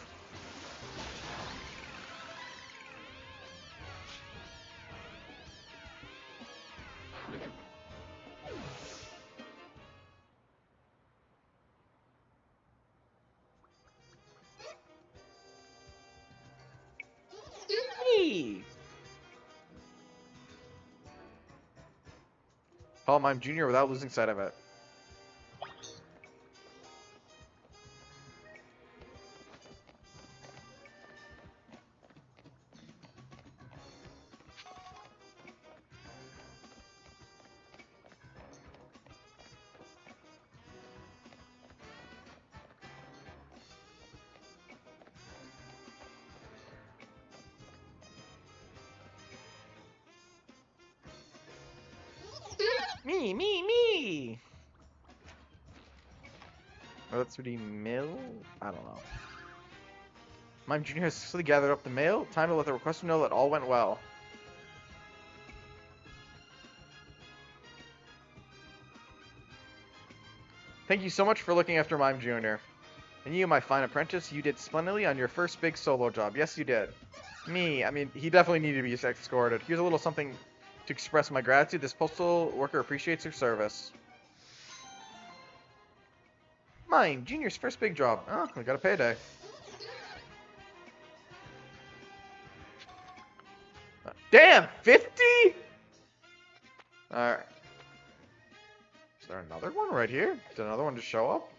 Hey! Follow Mime Jr. without losing sight of it. Me! Oh, that's the mill? I don't know. Mime Jr. has successfully gathered up the mail. Time to let the requester know that all went well. Thank you so much for looking after Mime Jr. And you, my fine apprentice, you did splendidly on your first big solo job. Yes, you did. Me, I mean, he definitely needed to be escorted. Here's a little something to express my gratitude. This postal worker appreciates your service. Mime Jr.'s first big job. Oh, we got a payday. Damn, 50? Alright. Is there another one right here? Did another one just show up?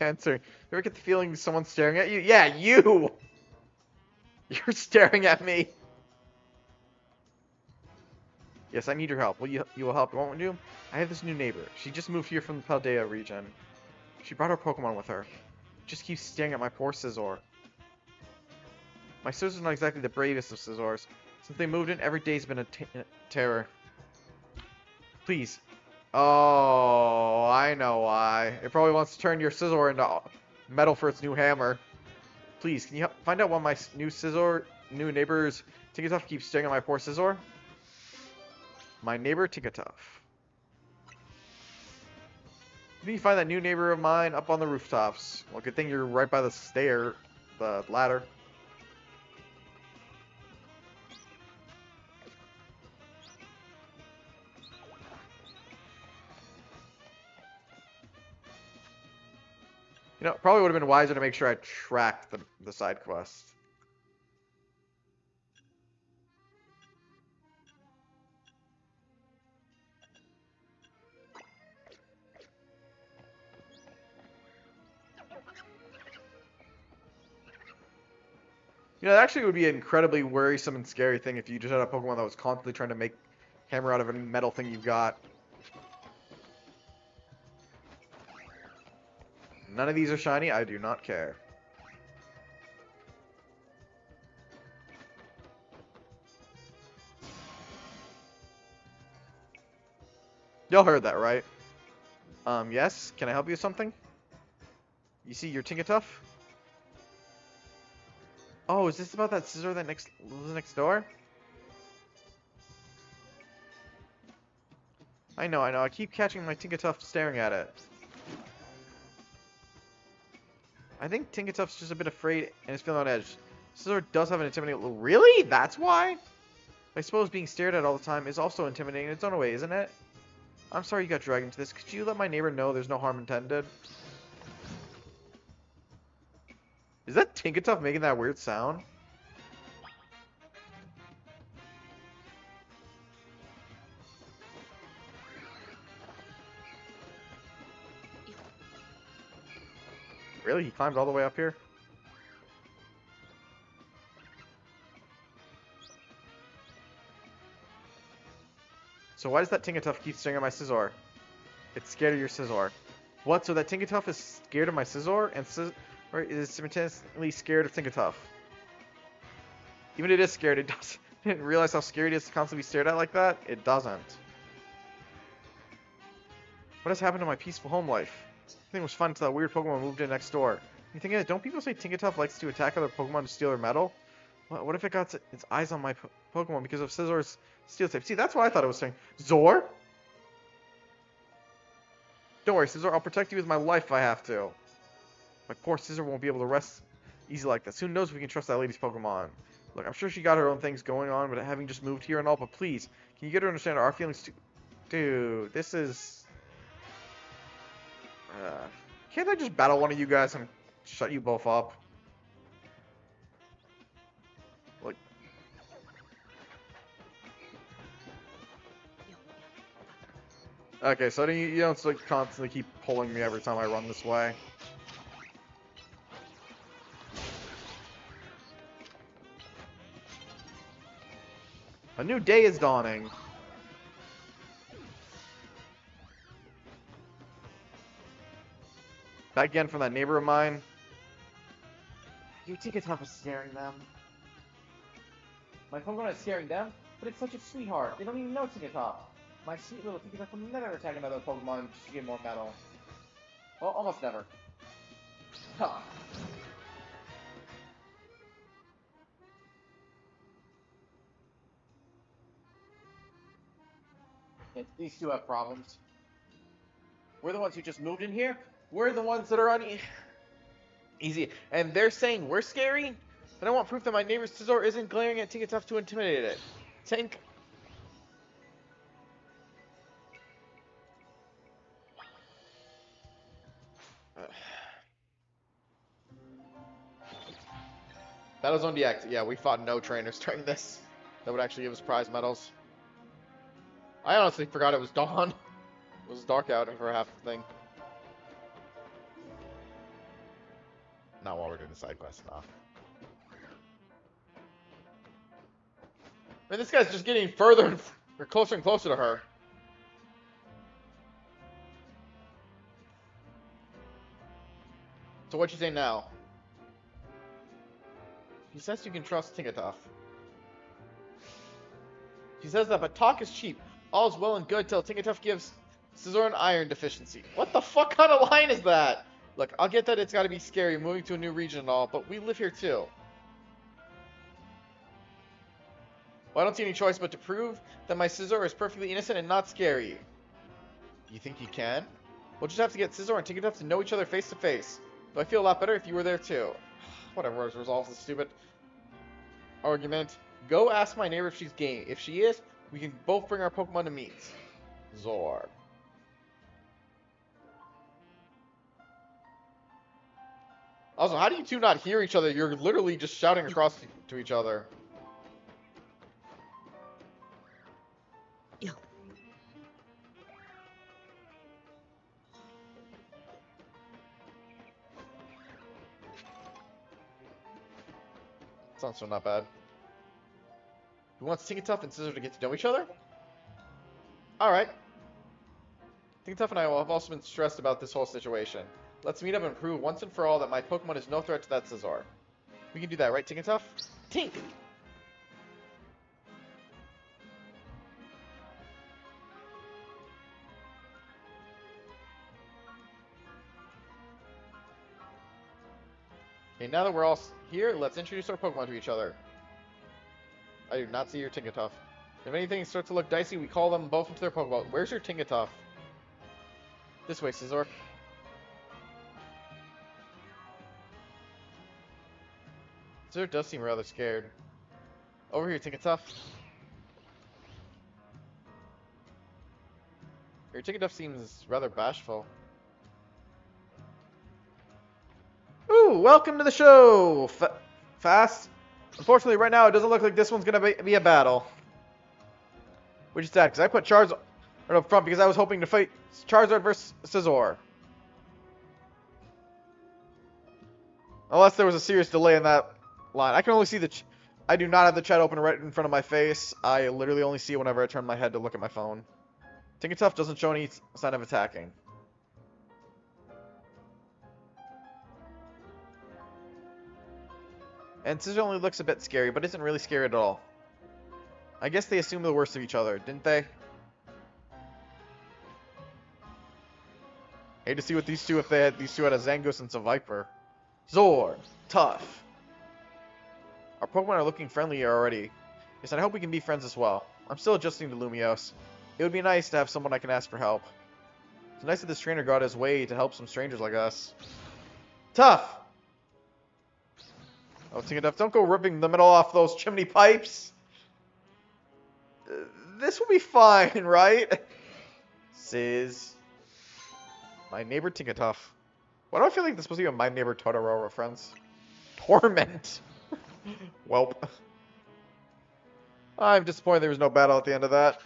answering. You ever get the feeling someone's staring at you? Yeah, you! You're staring at me. Yes, I need your help. You will help, won't you? I have this new neighbor. She just moved here from the Paldea region. She brought her Pokemon with her. Just keeps staring at my poor Scizor. My Scizor's not exactly the bravest of Scizors. Since they moved in, every day's been a terror. Please. Oh, I know why. It probably wants to turn your Scizor into metal for its new hammer. Please, can you find out why my new neighbor's Tinkatuff keeps staring at my poor Scizor? My neighbor Tinkatuff. You need to find that new neighbor of mine up on the rooftops. Well, good thing you're right by the ladder. You know, it probably would have been wiser to make sure I tracked the side quest. You know, that actually would be an incredibly worrisome and scary thing if you just had a Pokemon that was constantly trying to make hammer out of any metal thing you've got. None of these are shiny. I do not care. Y'all heard that, right? Yes? Can I help you with something? You see your Tinkatuff? Oh, is this about that Scizor that lives next door? I know. I keep catching my Tinkatuff staring at it. I think Tinkatuff's just a bit afraid and is feeling on edge. Scizor does have an intimidating... Really? That's why? I suppose being stared at all the time is also intimidating in its own way, isn't it? I'm sorry you got dragged into this. Could you let my neighbor know there's no harm intended? Is that Tinkatuff making that weird sound? Really? He climbed all the way up here? So why does that Tinkatuff keep staring at my Scizor? It's scared of your Scizor. What? So that Tinkatuff is scared of my Scizor? And Scizor is simultaneously scared of Tinkatuff? Even if it is scared, it didn't realize how scary it is to constantly be stared at like that? It doesn't. What has happened to my peaceful home life? Everything was fun until that weird Pokemon moved in next door. You think don't people say Tinkatuff likes to attack other Pokemon to steal their metal? What if it got its eyes on my Pokemon because of Scizor's steel type? See, that's what I thought it was saying. Zor? Don't worry, Scizor, I'll protect you with my life if I have to. My poor Scizor won't be able to rest easy like this. Who knows if we can trust that lady's Pokemon? Look, I'm sure she got her own things going on, but having just moved here and all, but please, can you get her to understand our feelings too? Dude, this is... can't I just battle one of you guys and shut you both up? Like... Okay, so you don't like, constantly keep pulling me every time I run this way. A new day is dawning. Back again from that neighbor of mine. Your Tinkatuff is scaring them. My Pokemon is scaring them, but it's such a sweetheart. They don't even know Tinkatuff. My sweet little Tinkatuff will never attack another Pokemon just to get more metal. Well, almost never. Huh. These two have problems. We're the ones who just moved in here. We're the ones that are easy. And they're saying we're scary? Then I want proof that my neighbor's Scizor isn't glaring at Tinkatuff to intimidate it. Tink. Battlezone DX. Yeah, we fought no trainers during this. That would actually give us prize medals. I honestly forgot it was dawn. It was dark out for half the thing. Not while we're doing the side quest, no. I mean, this guy's just getting further or closer and closer to her. So what you say now? He says you can trust Tinkertuff. She says that, but talk is cheap. All's well and good till Tinkertuff gives Scizor an iron deficiency. What the fuck kind of line is that? Look, I'll get that it's gotta be scary moving to a new region and all, but we live here too. Well, I don't see any choice but to prove that my Scizor is perfectly innocent and not scary. You think you can? We'll just have to get Scizor and Tinkertuff to know each other face to face. Though I feel a lot better if you were there too. Whatever resolves this stupid argument. Go ask my neighbor if she's game. If she is, we can both bring our Pokemon to meet. Zor. Also, how do you two not hear each other? You're literally just shouting across to each other. Sounds so not bad. Who wants Tinkertuff and Scizor to get to know each other? Alright. Tinkertuff and I have also been stressed about this whole situation. Let's meet up and prove once and for all that my Pokemon is no threat to that Scizor. We can do that, right, Tinkertuff? Tink! Okay, now that we're all here, let's introduce our Pokemon to each other. I do not see your Tinkertuff. If anything starts to look dicey, we call them both into their Pokeball. Where's your Tinkertuff? This way, Scizor. Scizor does seem rather scared. Over here, Tinkertuff. Your Tinkertuff seems rather bashful. Ooh, welcome to the show, Fast. Unfortunately, right now, it doesn't look like this one's going to be a battle. Which is sad, because I put Charizard up front because I was hoping to fight Charizard versus Scizor. Unless there was a serious delay in that line. I can only see I do not have the chat open right in front of my face. I literally only see it whenever I turn my head to look at my phone. Tinkertuff doesn't show any sign of attacking. And Scizor only looks a bit scary, but isn't really scary at all. I guess they assumed the worst of each other, didn't they? Hate to see what these two, if these two had a Zangoose and a Viper. Zor, tough. Our Pokemon are looking friendly already. Yes, and I hope we can be friends as well. I'm still adjusting to Lumiose. It would be nice to have someone I can ask for help. It's nice that this trainer got his way to help some strangers like us. Tough! Oh, Tinkertuff, don't go ripping the middle off those chimney pipes. This will be fine, right? Sizz. My neighbor Tinkertuff. Why do I feel like this is supposed to be a My Neighbor Totoro reference? Torment. Welp. I'm disappointed there was no battle at the end of that.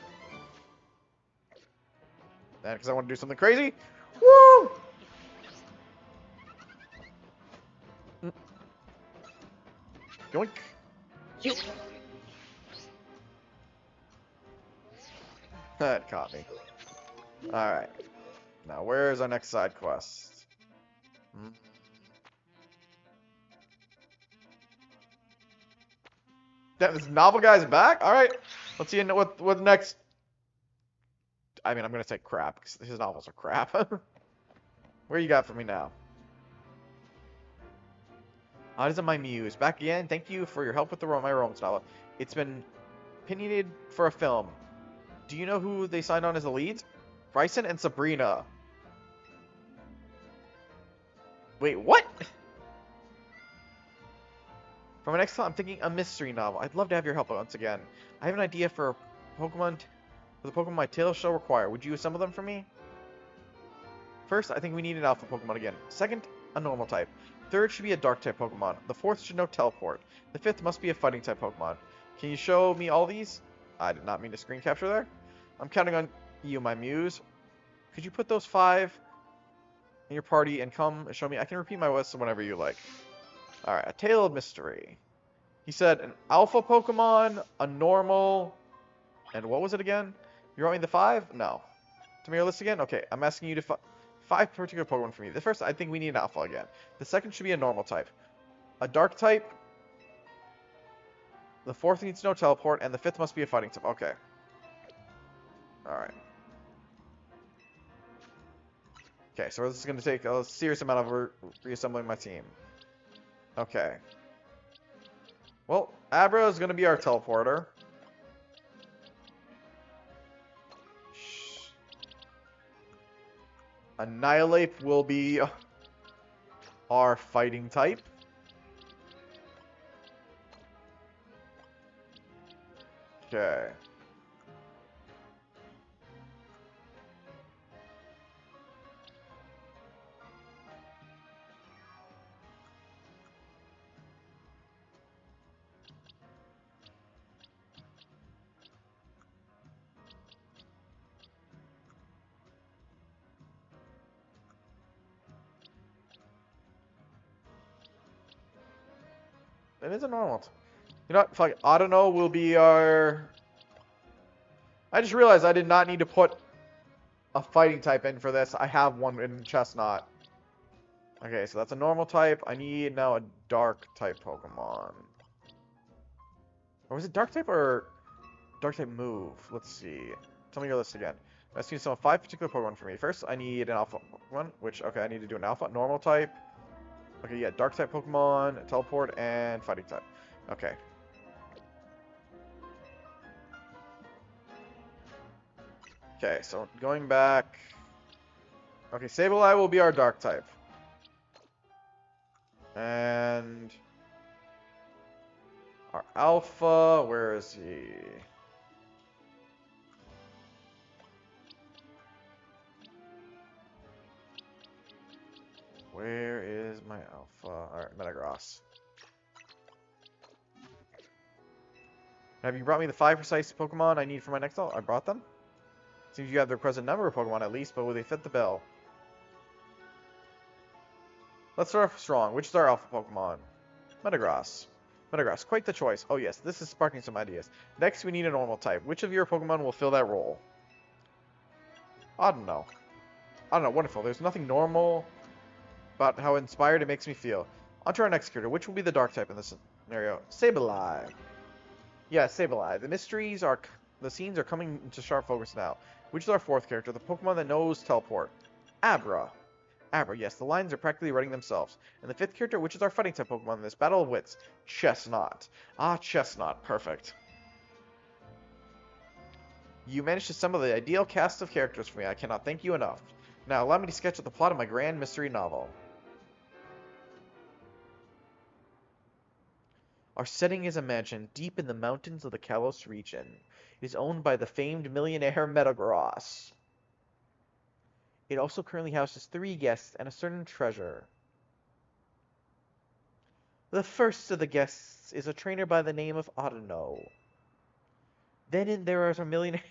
And because I want to do something crazy. Woo! Yoink. That caught me. Alright. Now, where's our next side quest? That this novel guy's back? Alright. Let's see what next. I mean, I'm going to say crap, because his novels are crap. Where you got for me now? How does it my muse? Back again. Thank you for your help with my romance novel. It's been opinionated for a film. Do you know who they signed on as the leads? Bryson and Sabrina. Wait, what? For my next thought, I'm thinking a mystery novel. I'd love to have your help once again. I have an idea for the Pokemon my tale shall require. Would you assemble them for me? First, I think we need an alpha Pokemon again. Second, a normal type. Third should be a dark type Pokemon. The fourth should know teleport. The fifth must be a fighting type Pokemon. Can you show me all these? I did not mean to screen capture there. I'm counting on you, my muse. Could you put those 5 in your party and come and show me. I can repeat my list whenever you like. Alright, a Tale of Mystery. He said an alpha Pokemon, a normal, and what was it again? You want me the 5? No. Tell me your list again? Okay, I'm asking you to 5 particular Pokemon for me. The first, I think we need an alpha again. The second should be a normal type. A dark type. The fourth needs no teleport, and the fifth must be a fighting type. Okay. Alright. Okay, so this is going to take a serious amount of reassembling my team. Okay. Well, Abra is going to be our teleporter. Annihilate will be our fighting type. Okay. It is a normal. You know what? Fuck it. Autono will be our... I just realized I did not need to put a fighting type in for this. I have one in Chestnut. Okay, so that's a normal type. I need now a dark type Pokemon. Or was it dark type or dark type move? Let's see. Tell me your list again. I just need some 5 particular Pokemon for me. First, I need an alpha one, which, okay, I need to do an alpha. Normal type. Okay, yeah, dark type Pokemon, teleport, and fighting type. Okay. Okay, so going back. Okay, Sableye will be our dark type. And our alpha, where is he? Where is my alpha? Alright, Metagross. Have you brought me the 5 precise Pokemon I need for my next I brought them? Seems you have the present number of Pokemon at least, but will they fit the bill? Let's start off strong. Which is our alpha Pokemon? Metagross. Metagross, quite the choice. Oh yes, this is sparking some ideas. Next, we need a normal type. Which of your Pokemon will fill that role? I don't know. Wonderful. There's nothing normal about how inspired it makes me feel. On to our next character. Which will be the dark type in this scenario? Sableye. Yeah, Sableye. The scenes are coming into sharp focus now. Which is our 4th character? The Pokemon that knows teleport. Abra. Abra, yes, the lines are practically writing themselves. And the 5th character, which is our fighting type Pokemon in this Battle of Wits? Chestnut. Ah, Chestnut. Perfect. You managed to assemble the ideal cast of characters for me. I cannot thank you enough. Now, allow me to sketch out the plot of my grand mystery novel. Our setting is a mansion deep in the mountains of the Kalos region. It is owned by the famed millionaire Metagross. It also currently houses 3 guests and a certain treasure. The first of the guests is a trainer by the name of Autono. Then there is a millionaire...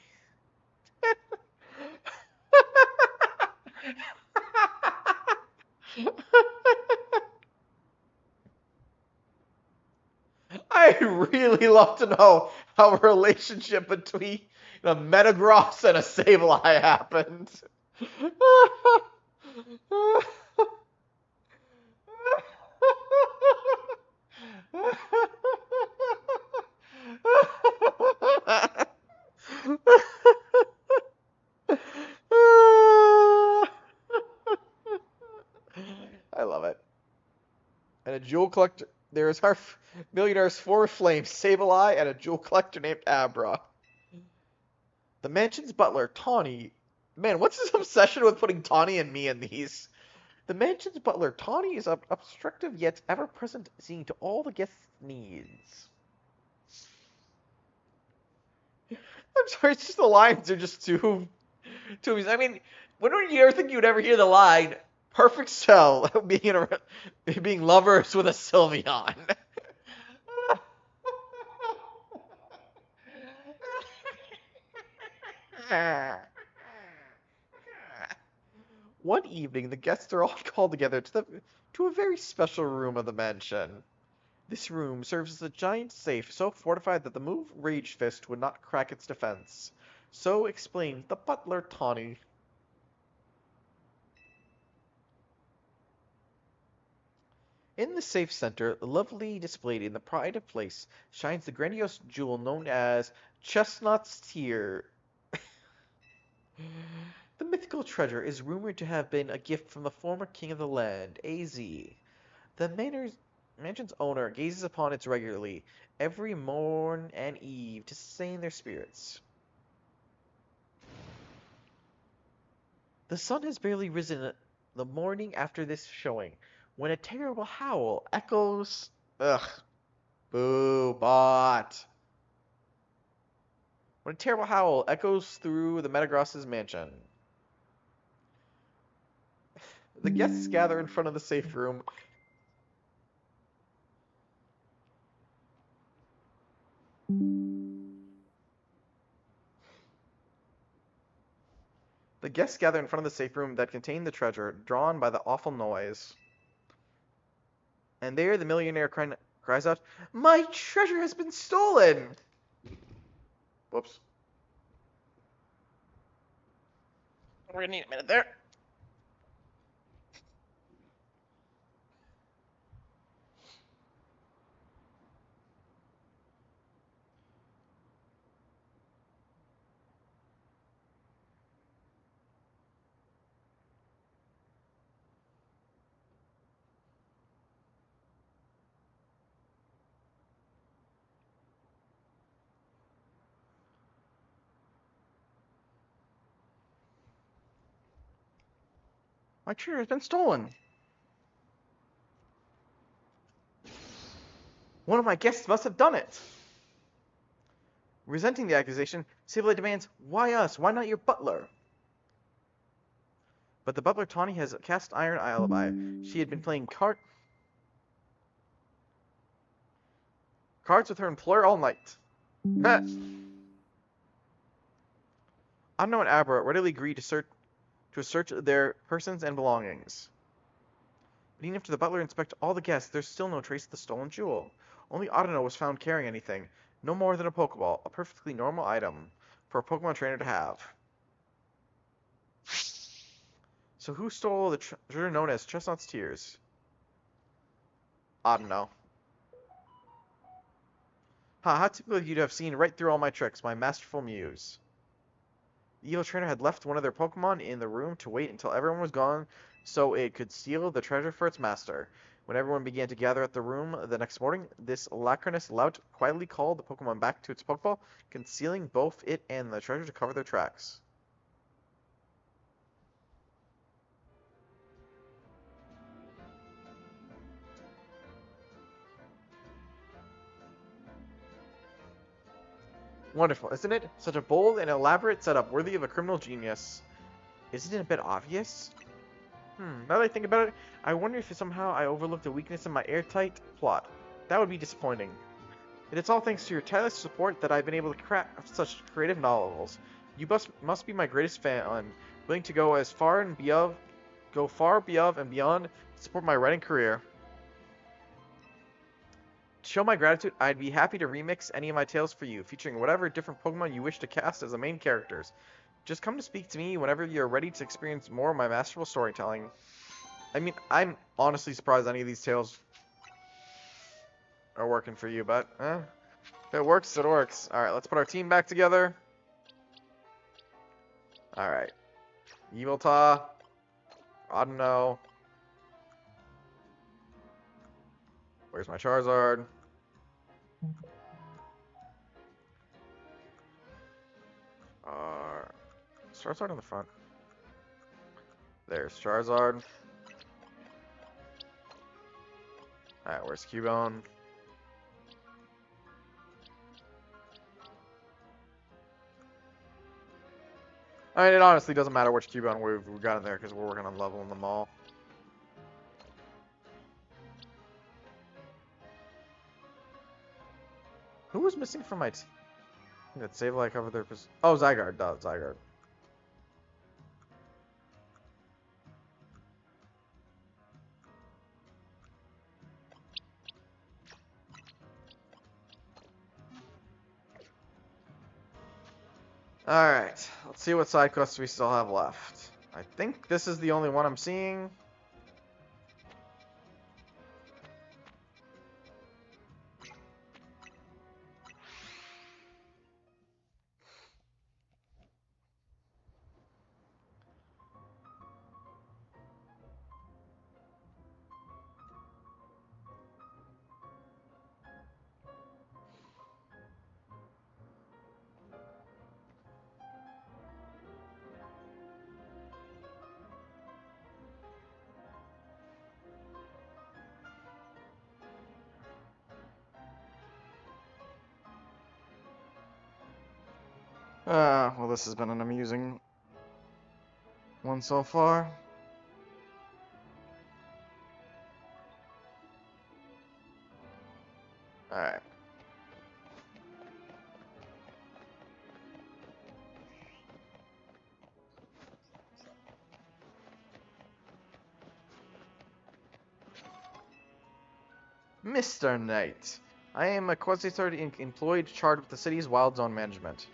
I'd really love to know how a relationship between a Metagross and a Sableye happened. I love it. And a jewel collector. There is our millionaire's 4 flames, Sableye, and a jewel collector named Abra. The mansion's butler, Tawny. Man, what's this obsession with putting Tawny and me in these? The mansion's butler, Tawny, is obstructive yet ever-present, seeing to all the guests' needs. I'm sorry, it's just the lines are just too easy. I mean, when would you ever think you'd ever hear the line, perfect cell, being lovers with a Sylveon? One evening, the guests are all called together to a very special room of the mansion. This room serves as a giant safe so fortified that the move Rage Fist would not crack its defense. So explained the butler Tawny. In the safe center, lovely displayed in the pride of place, shines the grandiose jewel known as Chestnut's Tear. The mythical treasure is rumored to have been a gift from the former king of the land, Az. The mansion's owner gazes upon it regularly, every morn and eve, to sustain their spirits. The sun has barely risen the morning after this showing, when a terrible howl echoes. Ugh. Boo, bot. When a terrible howl echoes through the Metagross's mansion. The guests gather in front of the safe room. The guests gather in front of the safe room that contained the treasure, drawn by the awful noise. And there the millionaire cries out, "My treasure has been stolen!" Whoops. We're gonna need a minute there. My treasure has been stolen. One of my guests must have done it. Resenting the accusation, Sableye demands, "Why us? Why not your butler?" But the butler Tawny has a cast iron alibi. She had been playing cards with her employer all night. Unknown Abra readily agreed to search their persons and belongings. But even after the butler inspected all the guests, there's still no trace of the stolen jewel. Only Audino was found carrying anything, no more than a Pokeball, a perfectly normal item for a Pokemon trainer to have. So who stole the treasure known as Chestnut's Tears? Audino. How typical of you to have seen right through all my tricks, my masterful muse. The evil trainer had left one of their Pokemon in the room to wait until everyone was gone so it could steal the treasure for its master. When everyone began to gather at the room the next morning, this lachrymous lout quietly called the Pokemon back to its Pokeball, concealing both it and the treasure to cover their tracks. Wonderful, isn't it? Such a bold and elaborate setup worthy of a criminal genius. Isn't it a bit obvious? Now that I think about it, I wonder if somehow I overlooked a weakness in my airtight plot. That would be disappointing. It is all thanks to your tireless support that I've been able to craft such creative novels. You must be my greatest fan, willing to go far and beyond to support my writing career. To show my gratitude, I'd be happy to remix any of my tales for you, featuring whatever different Pokemon you wish to cast as the main characters. Just come to speak to me whenever you're ready to experience more of my masterful storytelling. I mean, I'm honestly surprised any of these tales are working for you, but if it works, it works. Alright, let's put our team back together. Alright. Evilta. Audino. Where's my Charizard? Charizard on the front. There's Charizard. Alright, where's Cubone? I mean, it honestly doesn't matter which Cubone we've got in there because we're working on leveling them all. Who was missing from my team? That Sableye covered their position. Oh, Zygarde. Duh, Zygarde. Alright, let's see what side quests we still have left. I think this is the only one I'm seeing. Well, this has been an amusing one so far. Alright. Mr. Knight, I am a quasi-authority employed charged with the city's wild zone management.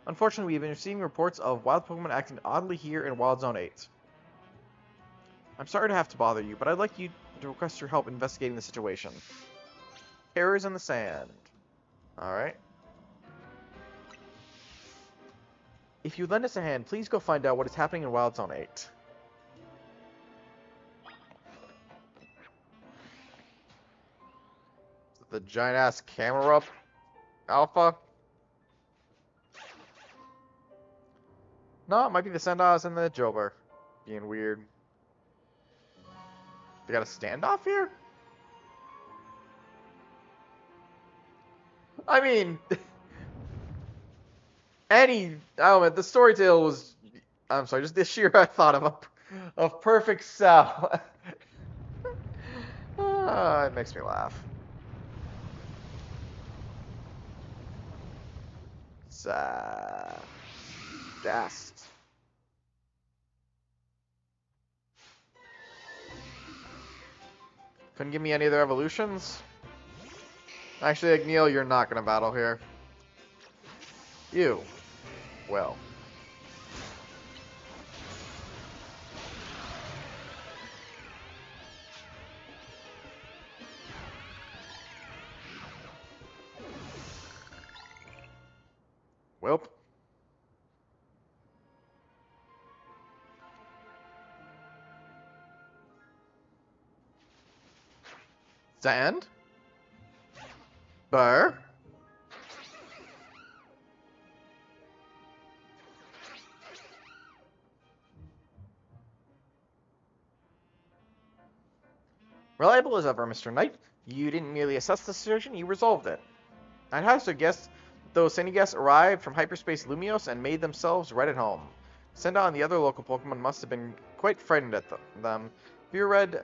Unfortunately, we have been receiving reports of wild Pokemon acting oddly here in Wild Zone 8. I'm sorry to have to bother you, but I'd like you to request your help investigating the situation. Errors in the sand. Alright. If you lend us a hand, please go find out what is happening in Wild Zone 8. The giant-ass camera up, Alpha? No, it might be the Sendas and the Jober. Being weird. They got a standoff here? I mean... I don't know, the storytale was... I'm sorry, just this year I thought of a perfect cell. It makes me laugh. Dast. Couldn't give me any other evolutions? Actually, like, Neil, you're not gonna battle here. You. Well. Welp. Sand? Burr? Reliable as ever, Mr. Knight. You didn't merely assess the situation, you resolved it. I'd have to guess those Sendigas arrived from hyperspace Lumios and made themselves right at home. Senda and the other local Pokemon must have been quite frightened at them. Have you read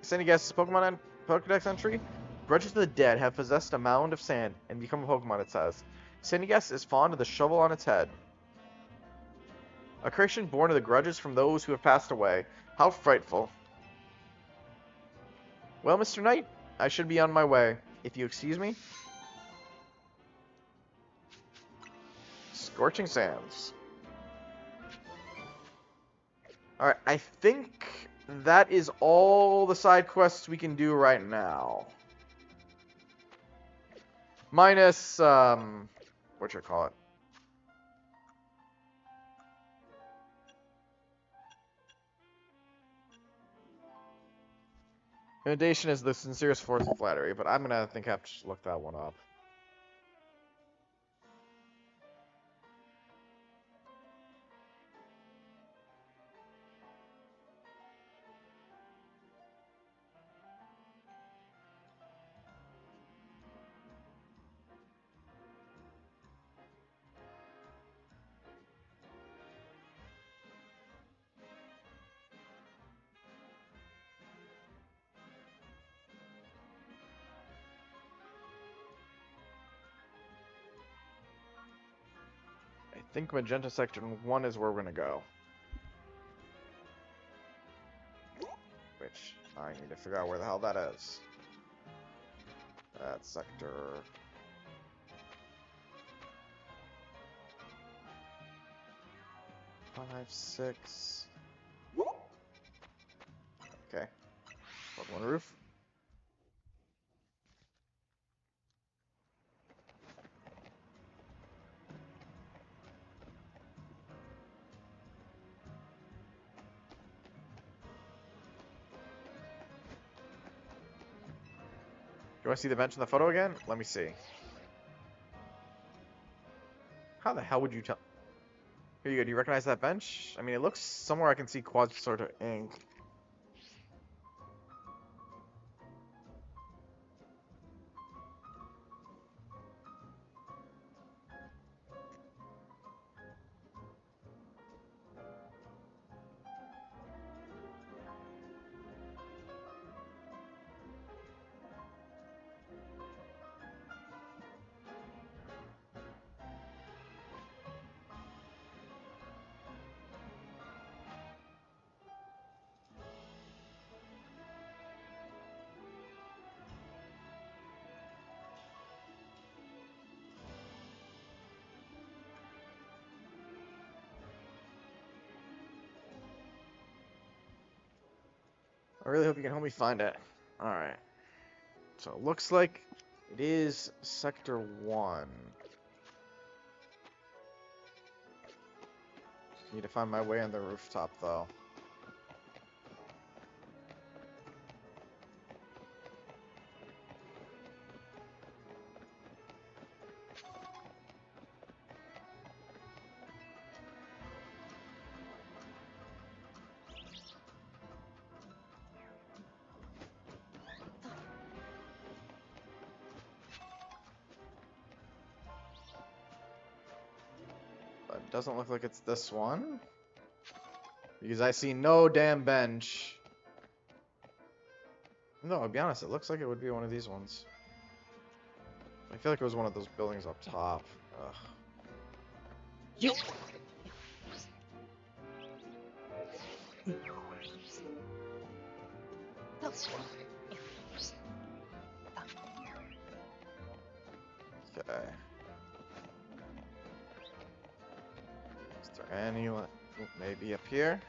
Sendigas' Pokemon Pokedex entry? Grudges of the dead have possessed a mound of sand and become a Pokemon, it says. Sendigas is fond of the shovel on its head. A creation born of the grudges from those who have passed away. How frightful. Well, Mr. Knight, I should be on my way. If you excuse me. Scorching Sands. Alright, I think that is all the side quests we can do right now. Minus, whatchamacallit? Inundation is the sincerest force of flattery, but I'm gonna have to just look that one up. I think Magenta Section 1 is where we're gonna go. Which I need to figure out where the hell that is. That's sector... 5, 6... Okay. Level 1 roof. Do I see the bench in the photo again? Let me see. How the hell would you tell? Here you go. Do you recognize that bench? I mean, it looks somewhere I can see quad sort of ink. I really hope you can help me find it. Alright. So it looks like it is Sector 1. Need to find my way on the rooftop, though. But it doesn't look like it's this one. Because I see no damn bench. No, I'll be honest, it looks like it would be one of these ones. I feel like it was one of those buildings up top. Ugh. Okay. Is there any... Maybe up here?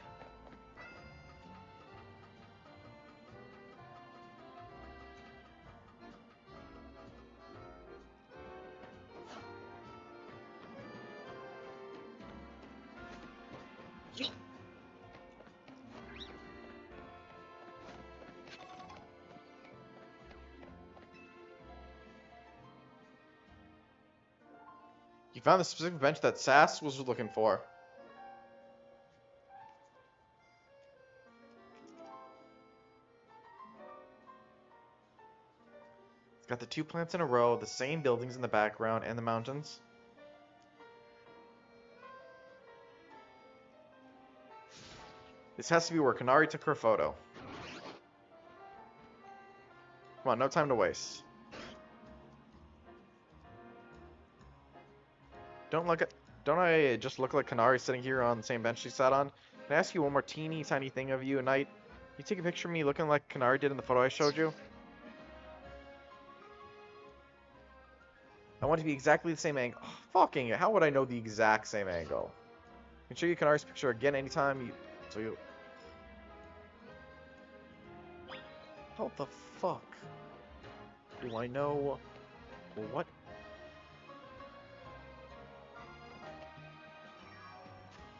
You found the specific bench that Sass was looking for. It's got the 2 plants in a row, the same buildings in the background, and the mountains. This has to be where Kanari took her photo. Come on, no time to waste. Don't I just look like Kanari sitting here on the same bench she sat on? Can I ask you one more teeny tiny thing of you at night? You take a picture of me looking like Kanari did in the photo I showed you? I want it to be exactly the same angle. Oh, fucking, how would I know the exact same angle? I can show you Kanari's picture again anytime you... So you... How the fuck do I know what?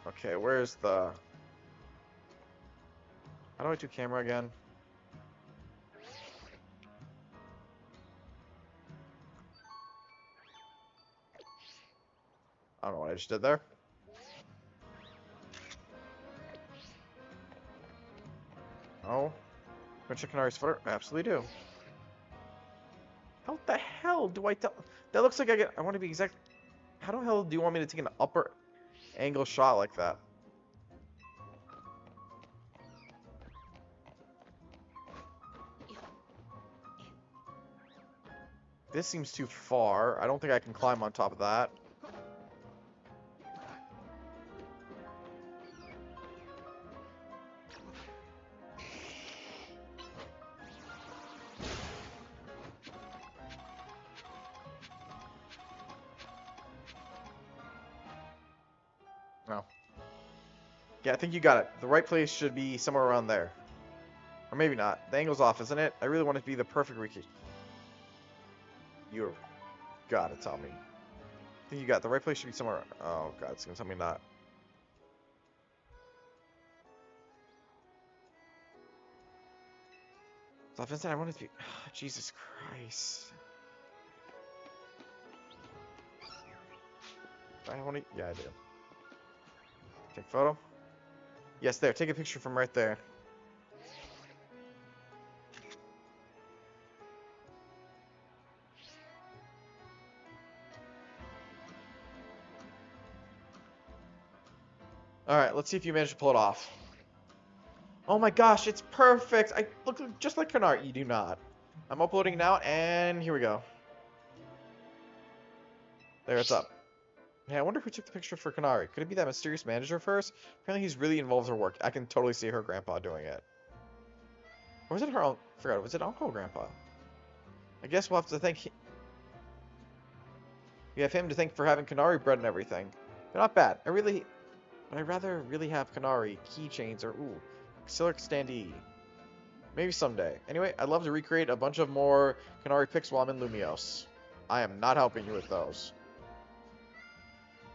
Okay, where's the... How do I do camera again? I don't know what I just did there. Oh. Check Kanari's photo? I absolutely do. How the hell do I tell... That looks like I want to be exact... How the hell do you want me to take an upper angle shot like that? This seems too far. I don't think I can climb on top of that. No. Yeah, I think you got it. The right place should be somewhere around there. Or maybe not. The angle's off, isn't it? I really want it to be the perfect recap. You've got to tell me. I think you got it. The right place should be somewhere. Oh, God, it's going to tell me not. So Vincent, I want it to be... Jesus Christ. I want to... Yeah, I do. Take photo. Yes, there. Take a picture from right there. Alright, let's see if you manage to pull it off. Oh my gosh, it's perfect! I look just like Canard. You do not. I'm uploading now, and here we go. There, it's up. Hey, I wonder who took the picture for Canary. Could it be that mysterious manager first? Apparently he's really involved in her work. I can totally see her grandpa doing it. Or was it her own? I forgot. Was it uncle or grandpa? I guess we'll have to thank... We have him to thank for having Canary bread and everything. They're not bad. But I'd rather really have Canary, keychains, or, ooh, Xilic standee. Maybe someday. Anyway, I'd love to recreate a bunch of more Canary pics while I'm in Lumios. I am not helping you with those.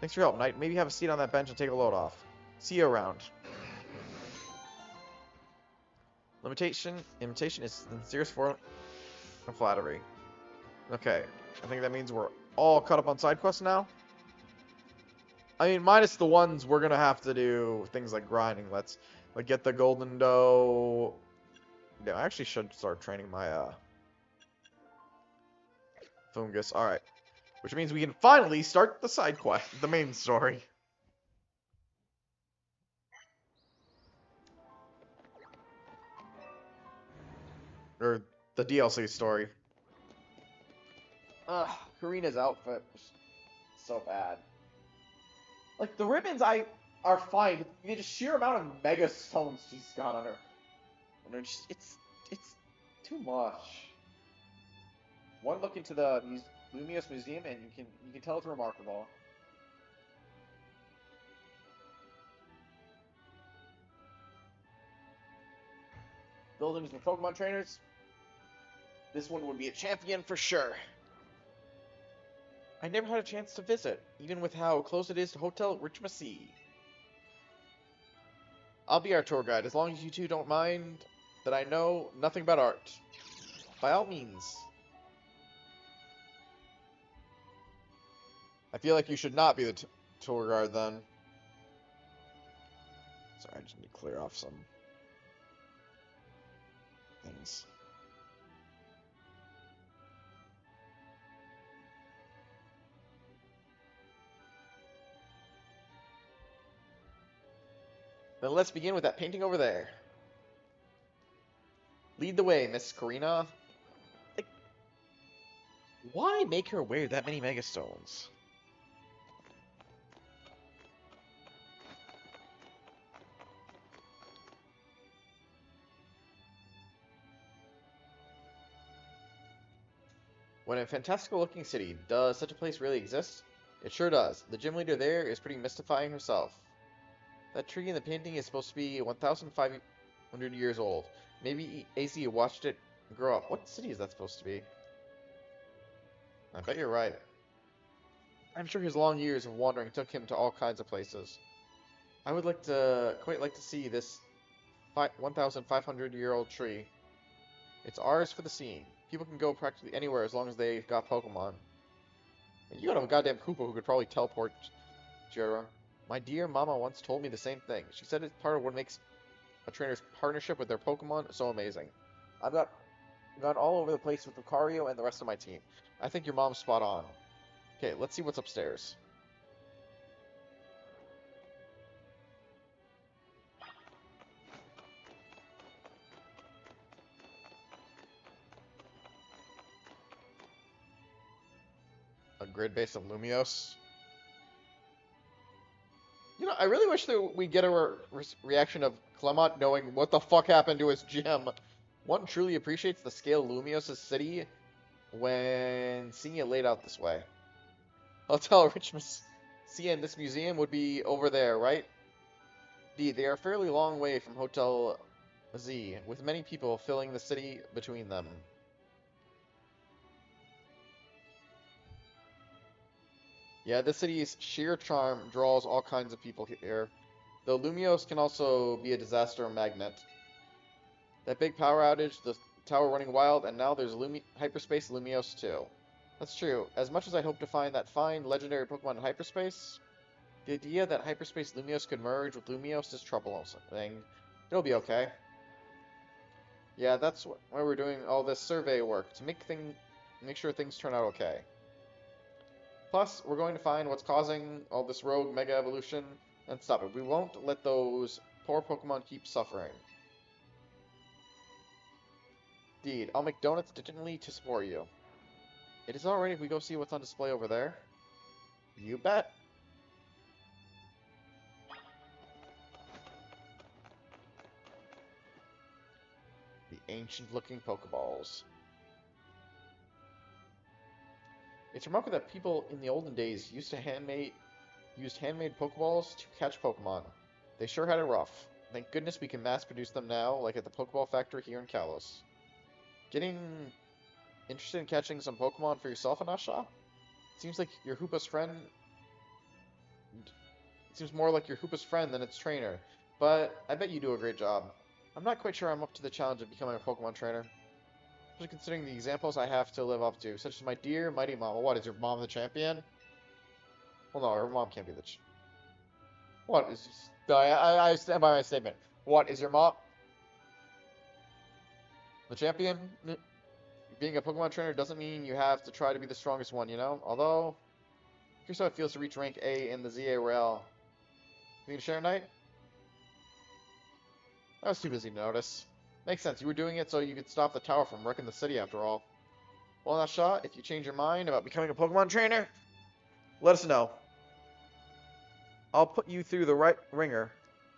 Thanks for your help, Knight. Maybe have a seat on that bench and take a load off. See you around. Imitation is the sincerest form of flattery. Okay, I think that means we're all caught up on side quests now. I mean, minus the ones we're gonna have to do things like grinding. Let's like get the golden dough. Yeah, I actually should start training my fungus. All right, which means we can finally start the side quest, the main story. Or the DLC story. Ugh, Karina's outfit was so bad. Like, the ribbons are fine, but the sheer amount of mega stones she's got on her. And it's too much. One look into the Lumios Museum and you can tell it's remarkable. Buildings with Pokemon trainers. This one would be a champion for sure. I never had a chance to visit, even with how close it is to Hotel Richmacy. I'll be our tour guide, as long as you two don't mind that I know nothing about art. By all means. I feel like you should not be the tour guide then. Sorry, I just need to clear off some things. Then let's begin with that painting over there. Lead the way, Miss Karina. Like, why make her wear that many megastones? What a fantastical looking city. Does such a place really exist? It sure does. The gym leader there is pretty mystifying herself. That tree in the painting is supposed to be 1,500 years old. Maybe AZ watched it grow up. What city is that supposed to be? I bet you're right. I'm sure his long years of wandering took him to all kinds of places. I would quite like to see this 1,500-year-old tree. It's ours for the seeing. People can go practically anywhere as long as they've got Pokemon. And you got a goddamn Koopa who could probably teleport Jera. My dear mama once told me the same thing. She said it's part of what makes a trainer's partnership with their Pokemon so amazing. I've gone all over the place with Lucario and the rest of my team. I think your mom's spot on. Okay, let's see what's upstairs. A grid base of Lumios. You know, I really wish that we get a reaction of Clemont knowing what the fuck happened to his gym. One truly appreciates the scale of Lumios' city when seeing it laid out this way. Hotel Richmond See, and this museum would be over there, right? D, they are a fairly long way from Hotel Z, with many people filling the city between them. Yeah, the city's sheer charm draws all kinds of people here. Though Lumios can also be a disaster magnet. That big power outage, the tower running wild, and now there's hyperspace Lumios too. That's true. As much as I hope to find that fine legendary Pokemon in hyperspace, the idea that hyperspace Lumios could merge with Lumios is troublesome. It'll be okay. Yeah, that's why we're doing all this survey work, to make sure things turn out okay. Plus, we're going to find what's causing all this rogue mega evolution and stop it. We won't let those poor Pokemon keep suffering. Indeed, I'll make donuts diligently to support you. It is alright if we go see what's on display over there. You bet. The ancient-looking Pokeballs. It's remarkable that people in the olden days used handmade Pokeballs to catch Pokemon. They sure had it rough. Thank goodness we can mass-produce them now, like at the Pokeball factory here in Kalos. Getting interested in catching some Pokemon for yourself, Anasha? Seems like your Hoopa's friend... It seems more like your Hoopa's friend than its trainer, but I bet you do a great job. I'm not quite sure I'm up to the challenge of becoming a Pokemon trainer. Especially considering the examples I have to live up to, such as my dear, mighty mama. What, is your mom the champion? Well, no, her mom can't be the What is... I stand by my statement. What, is your mom the champion? Being a Pokemon trainer doesn't mean you have to try to be the strongest one, you know? Although, here's how it feels to reach rank A in the ZA Royale. You need to share a night? I was too busy to notice. Makes sense, you were doing it so you could stop the tower from wrecking the city after all. Well, now, Shaw, if you change your mind about becoming a Pokemon trainer, let us know. I'll put you through the right ringer,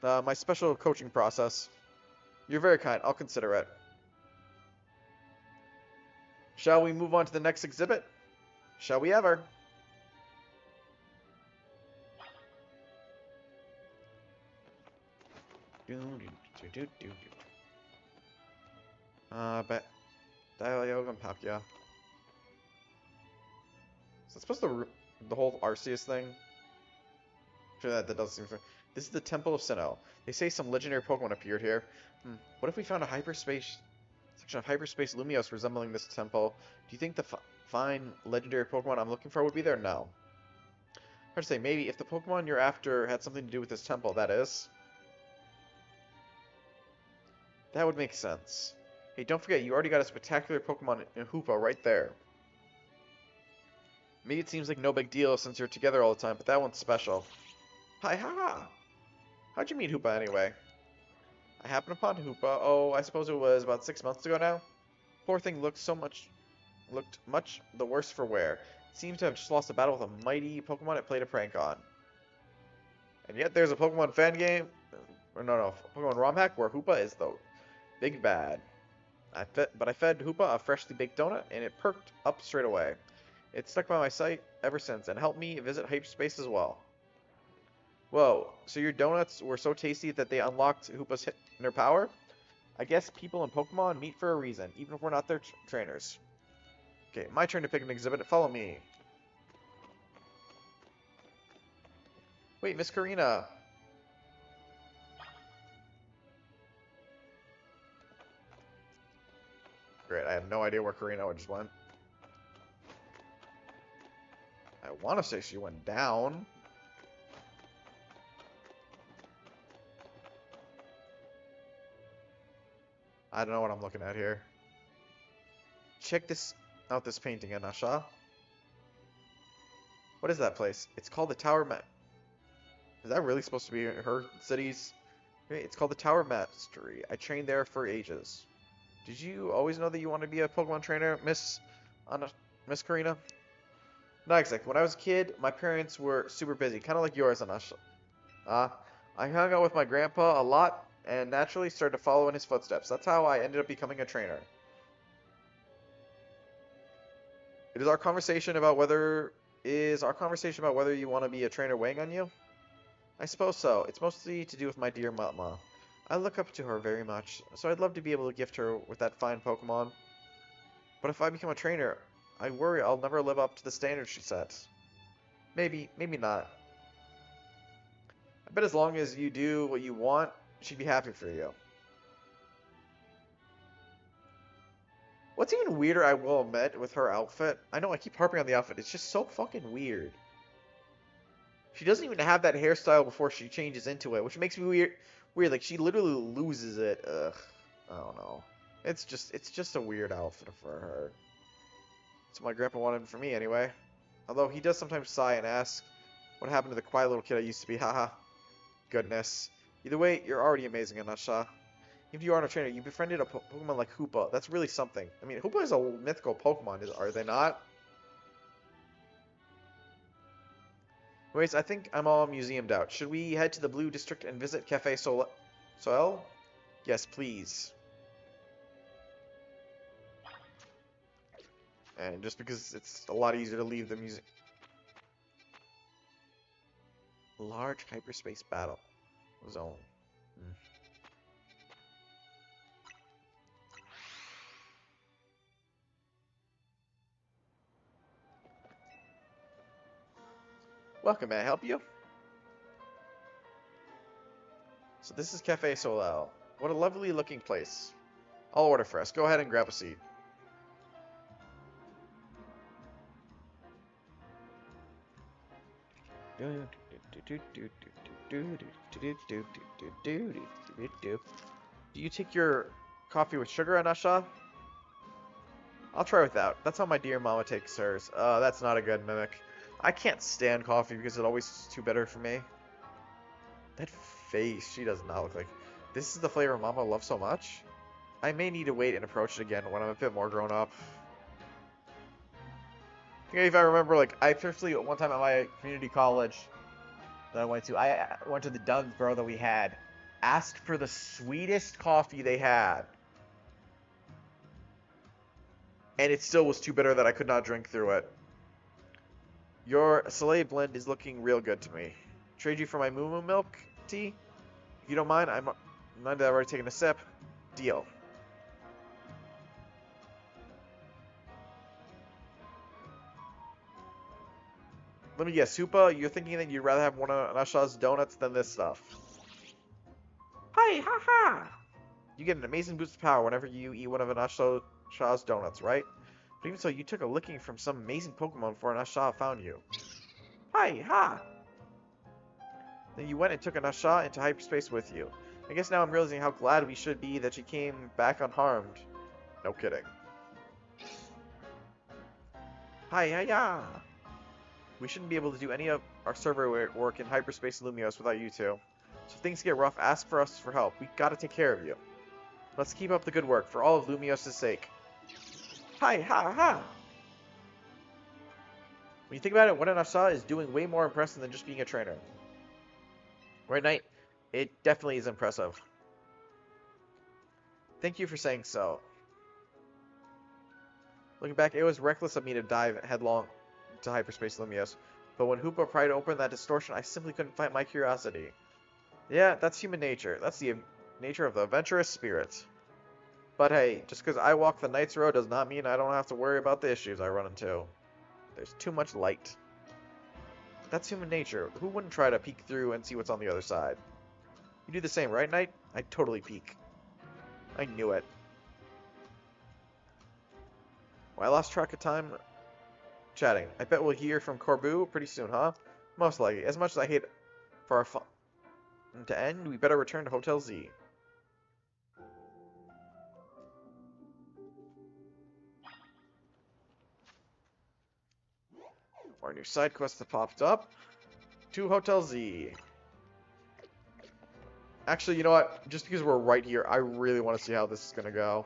my special coaching process. You're very kind, I'll consider it. Shall we move on to the next exhibit? Shall we ever? But Dialga and Palkia. So it's supposed to the whole Arceus thing. Sure, that doesn't seem fair. This is the Temple of Sinnoh. They say some legendary Pokemon appeared here. What if we found a hyperspace section of hyperspace Lumios resembling this temple? Do you think the fine legendary Pokemon I'm looking for would be there? No. Hard to say. Maybe if the Pokemon you're after had something to do with this temple, that is. That would make sense. Hey, don't forget, you already got a spectacular Pokemon in Hoopa right there. Maybe it seems like no big deal since you're together all the time, but that one's special. Hi, ha! How'd you meet Hoopa anyway? I happened upon Hoopa, I suppose it was about 6 months ago now. Poor thing looked much the worse for wear. It seems to have just lost a battle with a mighty Pokemon it played a prank on. And yet there's a Pokemon fan game, Pokemon ROM hack where Hoopa is the big bad. But I fed Hoopa a freshly baked donut, and it perked up straight away. It's stuck by my sight ever since, and helped me visit hyperspace as well. Whoa, so your donuts were so tasty that they unlocked Hoopa's inner power? I guess people and Pokemon meet for a reason, even if we're not their trainers. Okay, my turn to pick an exhibit. Follow me. Wait, Miss Karina. Great, I have no idea where Karina just went. I want to say she went down. I don't know what I'm looking at here. Check out this painting, Anasha. What is that place? It's called the Tower Is that really supposed to be her city's? It's called the Tower Mastery. I trained there for ages. Did you always know that you wanted to be a Pokemon trainer, Miss Karina? Not exactly. When I was a kid, my parents were super busy, kind of like yours, Anasha. I hung out with my grandpa a lot, and naturally started to follow in his footsteps. That's how I ended up becoming a trainer. It is our conversation about whether Is our conversation about whether you want to be a trainer weighing on you? I suppose so. It's mostly to do with my dear Mama. I look up to her very much, so I'd love to be able to gift her with that fine Pokemon. But if I become a trainer, I worry I'll never live up to the standards she sets. Maybe, maybe not. I bet as long as you do what you want, she'd be happy for you. What's even weirder, I will admit, with her outfit, I know I keep harping on the outfit, it's just so fucking weird. She doesn't even have that hairstyle before she changes into it, which makes me weird. Like, she literally loses it. Ugh. I don't know. It's just a weird outfit for her. That's what my grandpa wanted for me, anyway. Although he does sometimes sigh and ask, what happened to the quiet little kid I used to be, haha. Goodness. Either way, you're already amazing, Anasha. If you aren't a trainer, you befriended a Pokemon like Hoopa. That's really something. I mean, Hoopa is a mythical Pokemon, are they not? Anyways, I think I'm all museumed out. Should we head to the Blue District and visit Cafe Soel? Yes, please. And just because it's a lot easier to leave the museum. Large hyperspace battle zone. Welcome, may I help you? So this is Cafe Soleil. What a lovely looking place. I'll order for us. Go ahead and grab a seat. Do you take your coffee with sugar, Anasha? I'll try without. That's how my dear mama takes hers. That's not a good mimic. I can't stand coffee because it always is too bitter for me. That face, she does not look like... This is the flavor Mama loves so much? I may need to wait and approach it again when I'm a bit more grown up. I think if I remember, like, I personally, one time at my community college that I went to the Dunsboro that we had, asked for the sweetest coffee they had. And it still was too bitter that I could not drink through it. Your Soleil blend is looking real good to me. Trade you for my Moo Moo milk tea? If you don't mind, I've already taken a sip. Deal. Let me guess, Hoopa, you're thinking that you'd rather have one of Anasha's donuts than this stuff. Hi, haha! You get an amazing boost of power whenever you eat one of Anasha's donuts, right? But even so, you took a licking from some amazing Pokemon before Anasha found you. Hi, ha! Then you went and took Anasha into hyperspace with you. I guess now I'm realizing how glad we should be that she came back unharmed. No kidding. Hi, ya! We shouldn't be able to do any of our survey work in hyperspace Lumios without you two. So if things get rough, ask for us for help. We gotta take care of you. Let's keep up the good work for all of Lumios' sake. Hi, ha, ha! When you think about it, what Anasha is doing way more impressive than just being a trainer. Right, Knight? It definitely is impressive. Thank you for saying so. Looking back, it was reckless of me to dive headlong to hyperspace Lumios, but when Hoopa pried open that distortion, I simply couldn't fight my curiosity. Yeah, that's human nature. That's the nature of the adventurous spirit. But hey, just because I walk the Knight's Road does not mean I don't have to worry about the issues I run into. There's too much light. That's human nature. Who wouldn't try to peek through and see what's on the other side? You do the same, right, Knight? I'd totally peek. I knew it. Well, I lost track of time chatting. I bet we'll hear from Corbu pretty soon, huh? Most likely. As much as I hate for our fun to end, we better return to Hotel Z. Our new side quest that popped up. To Hotel Z. Actually, you know what? Just because we're right here, I really want to see how this is going to go.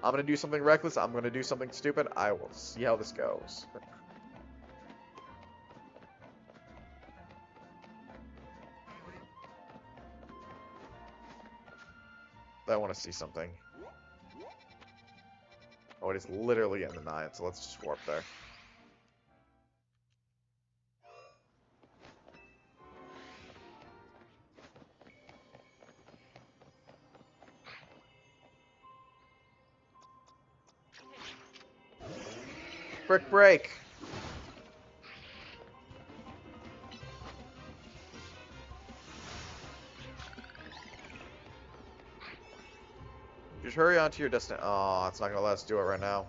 I'm going to do something reckless. I'm going to do something stupid. I will see how this goes. I want to see something. Oh, it is literally in the 9, so let's just warp there. Brick break. Just hurry on to your destination. Oh, it's not gonna let us do it right now.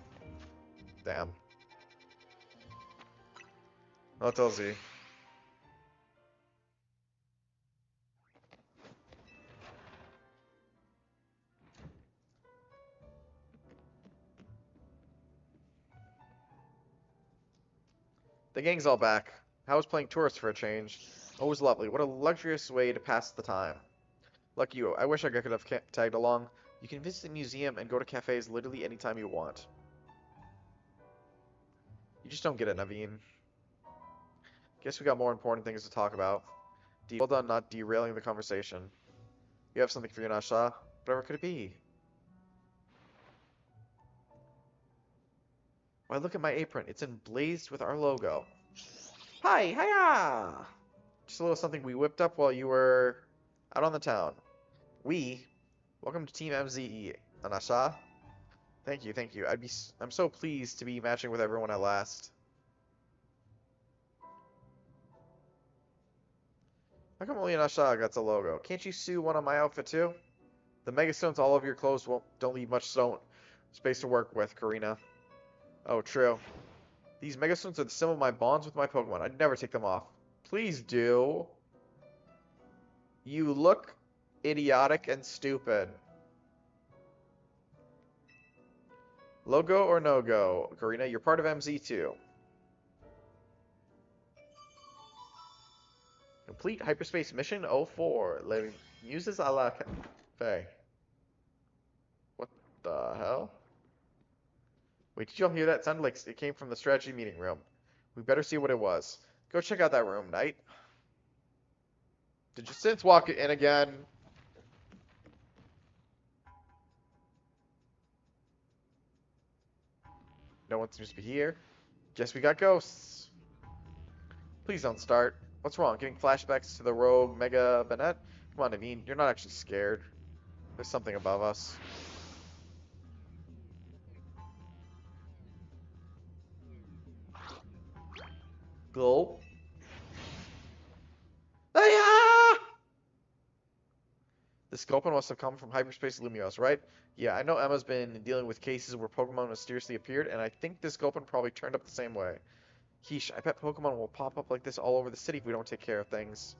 Damn. I'll tell Z. The gang's all back. How was playing tourist for a change? Always lovely. What a luxurious way to pass the time. Lucky you. I wish I could have tagged along. You can visit the museum and go to cafes literally anytime you want. You just don't get it, Naveen. Guess we got more important things to talk about. Well done not derailing the conversation. You have something for you, Nasha. Whatever could it be? Why, look at my apron. It's emblazed with our logo. Hi, hiya! Just a little something we whipped up while you were out on the town. Welcome to Team MZE, Anasha. Thank you, thank you. I'm so pleased to be matching with everyone at last. How come only Anasha got the logo? Can't you sew one on my outfit too? The megastones all over your clothes don't leave much space to work with, Karina. Oh, true. These megastones are the symbol of my bonds with my Pokemon. I'd never take them off. Please do. You look idiotic and stupid. Logo or no go? Karina, you're part of MZ2. Complete hyperspace mission 04. Les Muses a la Cafe. What the hell? Wait, did y'all hear that? It sounded like it came from the strategy meeting room. We better see what it was. Go check out that room, Knight. Did you since walk in again? No one seems to be here. Guess we got ghosts. Please don't start. What's wrong? Getting flashbacks to the rogue Mega Bennett? Come on, Naveen. You're not actually scared. There's something above us. Gulp. Ah! The Sculpin must have come from hyperspace Lumios, right? Yeah, I know Emma's been dealing with cases where Pokemon mysteriously appeared, and I think this Sculpin probably turned up the same way. Yeesh, I bet Pokemon will pop up like this all over the city if we don't take care of things.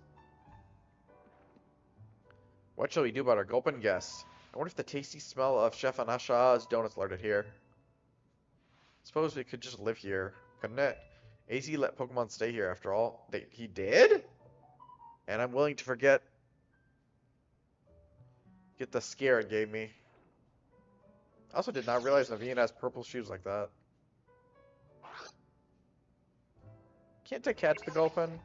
What shall we do about our Gulpin guest? I wonder if the tasty smell of Chef Anasha's donuts alerted here. Suppose we could just live here, couldn't it? AZ let Pokemon stay here after all. He did? And I'm willing to get the scare it gave me. I also did not realize Naveen has purple shoes like that. Can't I catch the Gulpin?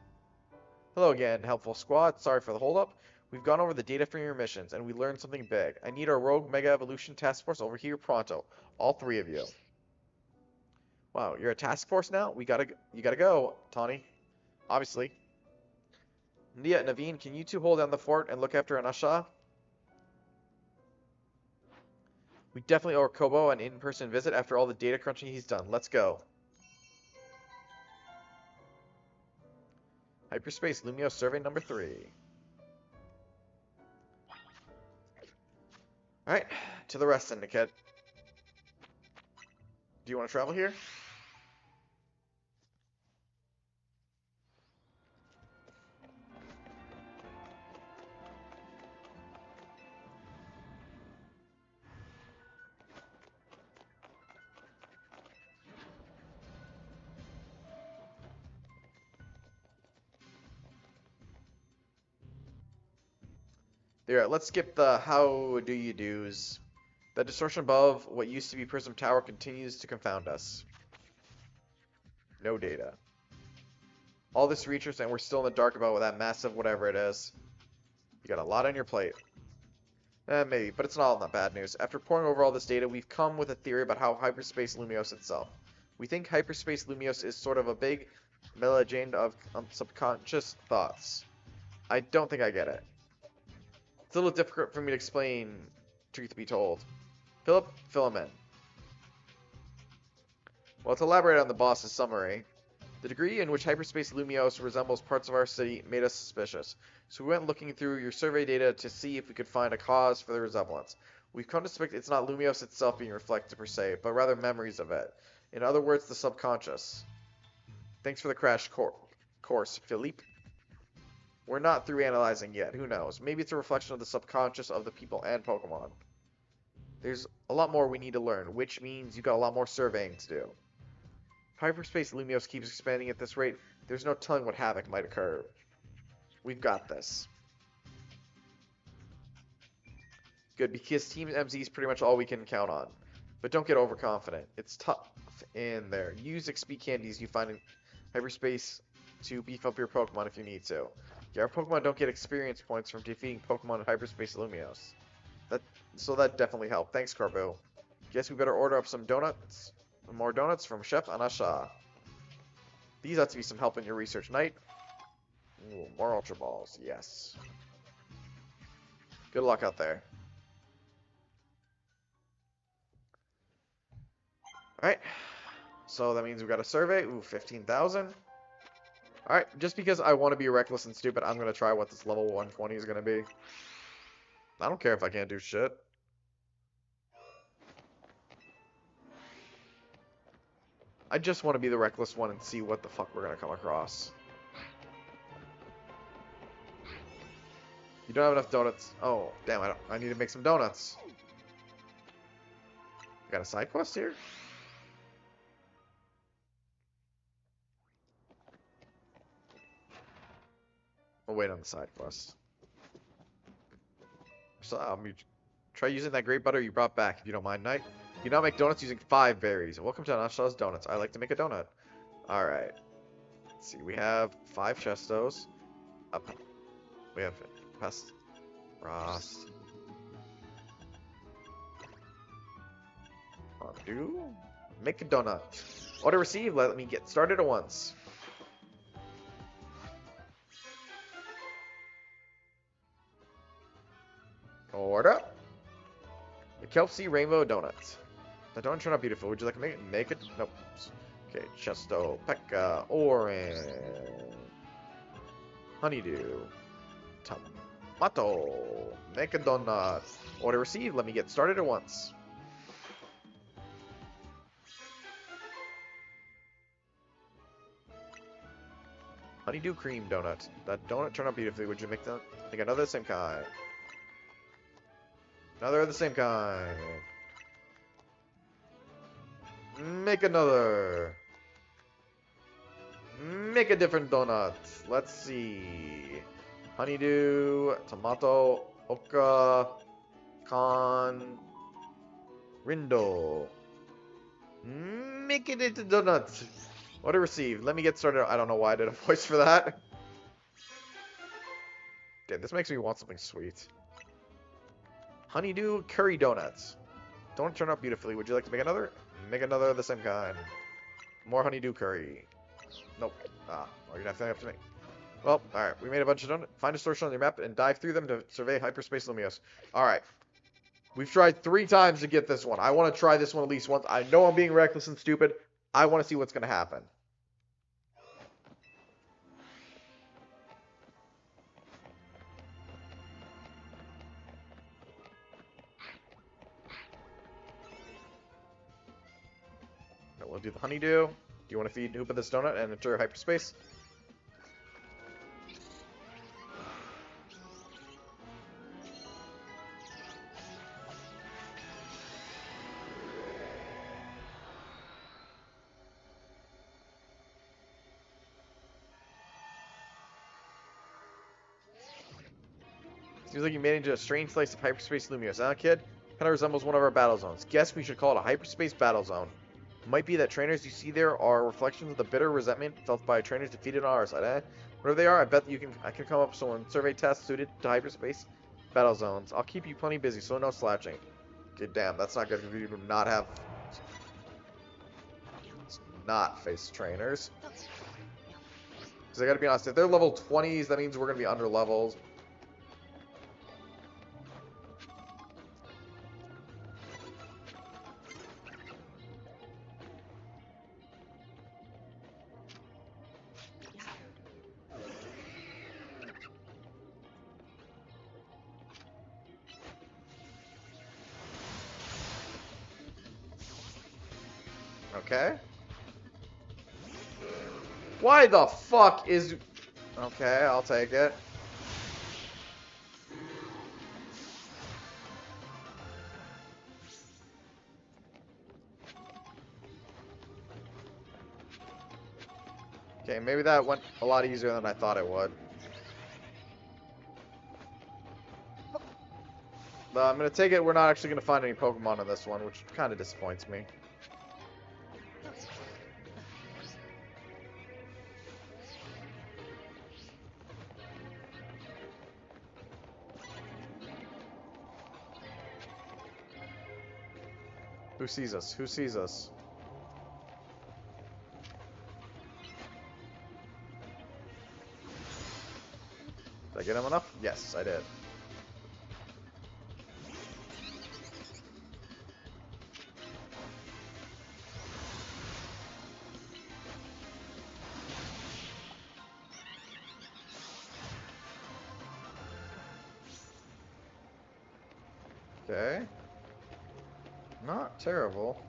Hello again, helpful squad. Sorry for the holdup. We've gone over the data from your missions, and we learned something big. I need our Rogue Mega Evolution Task Force over here pronto. All 3 of you. Wow, you're a task force now? You gotta go, Tawny. Obviously. Nia, Naveen, can you 2 hold down the fort and look after Anasha? We definitely owe Kobo an in-person visit after all the data crunching he's done. Let's go. Hyperspace Lumio Survey number 3. Alright, to the rest, Syndicate. Do you want to travel here? There, let's skip the how do you do's. The distortion above what used to be Prism Tower continues to confound us. No data. All this research and we're still in the dark about that massive whatever it is. You got a lot on your plate. Maybe, but it's not all that bad news. After poring over all this data, we've come with a theory about how Hyperspace Lumios itself. We think Hyperspace Lumios is sort of a big melagene of subconscious thoughts. I don't think I get it. It's a little difficult for me to explain, truth be told. Philip, fill him in. Well, to elaborate on the boss's summary, the degree in which hyperspace Lumios resembles parts of our city made us suspicious, so we went looking through your survey data to see if we could find a cause for the resemblance. We've come to suspect it's not Lumios itself being reflected per se, but rather memories of it. In other words, the subconscious. Thanks for the crash course, Philippe. We're not through analyzing yet, who knows? Maybe it's a reflection of the subconscious of the people and Pokemon. There's a lot more we need to learn, which means you've got a lot more surveying to do. If hyperspace Lumios keeps expanding at this rate, there's no telling what havoc might occur. We've got this. Good, because Team MZ is pretty much all we can count on. But don't get overconfident. It's tough in there. Use XP candies you find in hyperspace to beef up your Pokemon if you need to. Yeah, our Pokemon don't get experience points from defeating Pokemon in hyperspace Lumios. So that definitely helped. Thanks, Carbo. Guess we better order up some donuts. More donuts from Chef Anasha. These ought to be some help in your research, Knight. Ooh, more Ultra Balls, yes. Good luck out there. Alright. So that means we've got a survey. Ooh, 15,000. Alright, just because I want to be reckless and stupid, I'm going to try what this level 120 is going to be. I don't care if I can't do shit. I just want to be the reckless one and see what the fuck we're going to come across. You don't have enough donuts. Oh, damn, I need to make some donuts. Got a side quest here? I'll wait on the side quest. So, try using that great butter you brought back, if you don't mind, Knight. You now make donuts using 5 berries. Welcome to Anasha's Donuts. I like to make a donut. Alright. Let's see. We have 5 Chestos. We have Pest. Frost. Do. Make a donut. Order received. Let me get started at once. Order. The Kelpsy Rainbow Donuts. The donut turned out beautiful. Would you like to make it? Make it? Nope. Okay, Chesto, Pekka, Orange, Honeydew, Tomato. Make a donut. Order received. Let me get started at once. Honeydew cream donut. That donut turned out beautifully. Would you make another of the same kind? Another of the same kind. Make another. Make a different donut. Let's see. Honeydew, tomato, oka, con, rindo. Make it into donuts. Order received. Let me get started. I don't know why I did a voice for that. Damn, this makes me want something sweet. Honeydew curry donuts. Don't turn out beautifully. Would you like to make another? Make another of the same kind. More honeydew curry. Nope. Ah, well, you're definitely have to make. Well, alright. We made a bunch of donuts. Find a store on your map and dive through them to survey hyperspace Lumios. Alright. We've tried 3 times to get this one. I want to try this one at least once. I know I'm being reckless and stupid. I want to see what's going to happen. We'll do the honeydew. Do you want to feed Hoopa this donut and enter hyperspace? Seems like you made it into a strange slice of hyperspace Lumios, huh, kid? Kinda resembles one of our battle zones. Guess we should call it a hyperspace battle zone. Might be that trainers you see there are reflections of the bitter resentment felt by trainers defeated on our side, eh? Whatever they are, I bet I can come up with some survey tests suited to hyperspace battle zones. I'll keep you plenty busy, so no slouching. Okay, damn, that's not good if you do not have... not face trainers. Because I gotta be honest, if they're level 20s, that means we're gonna be under levels. Okay. Why the fuck is... Okay, I'll take it. Okay, maybe that went a lot easier than I thought it would. But I'm going to take it we're not actually going to find any Pokemon in this one, which kind of disappoints me. Who sees us? Who sees us? Did I get him enough? Yes, I did. Okay. Not terrible.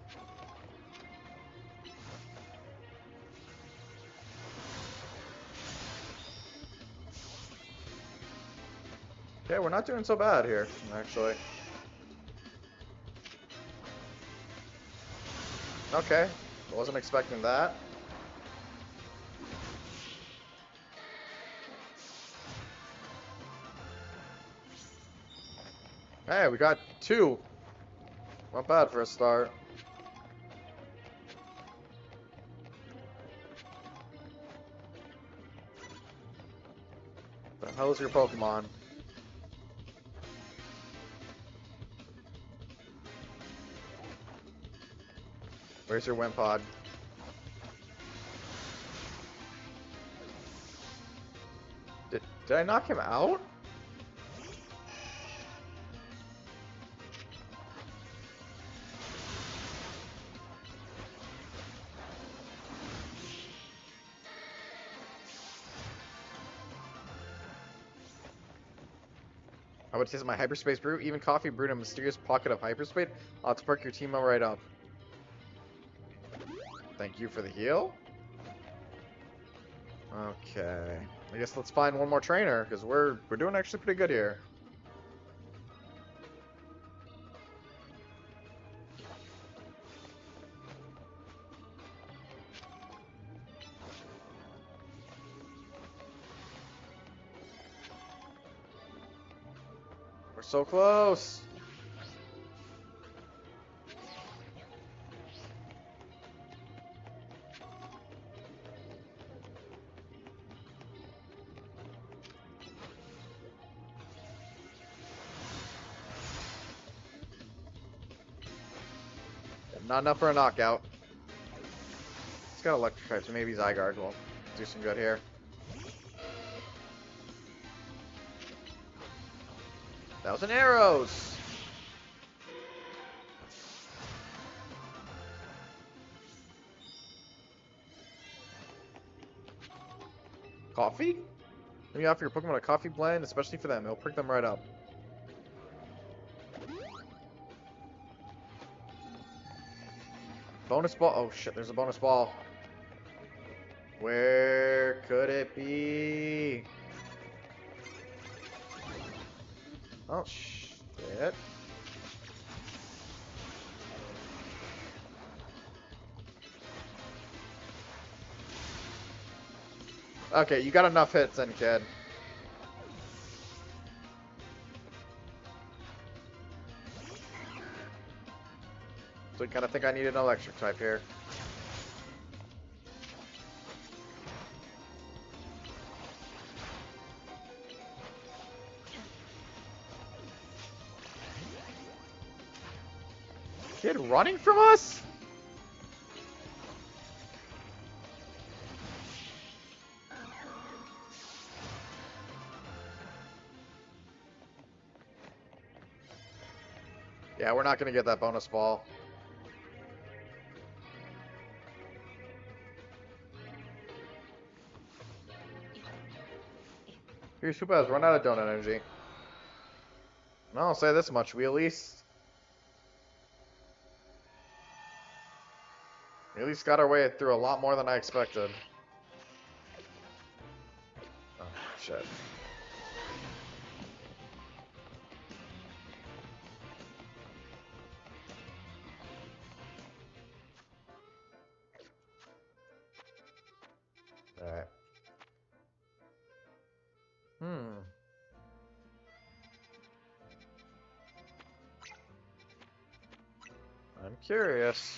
Okay, we're not doing so bad here, actually. Okay, wasn't expecting that. Hey, we got 2. Not bad for a start. The hell is your Pokemon? Where's your Wimpod? Did I knock him out? How about taste my hyperspace brew? Even coffee brewed in a mysterious pocket of hyperspace? I'll spark your team right up. Thank you for the heal. Okay. I guess let's find one more trainer, because we're doing actually pretty good here. We're so close. Not enough for a knockout. It's got electric types. Maybe Zygarde will do some good here. 1,000 arrows. Coffee? Let me offer your Pokemon a coffee blend, especially for them. It'll perk them right up. Bonus ball. Oh shit, there's a bonus ball. Where could it be? Oh shit. Okay, you got enough hits then, kid. So you kind of think I need an electric type here. Kid running from us? Yeah, we're not going to get that bonus ball. Your Super has run out of donut energy. No, I'll say this much. We at least... We at least got our way through a lot more than I expected. Oh, shit. Alright. I'm curious.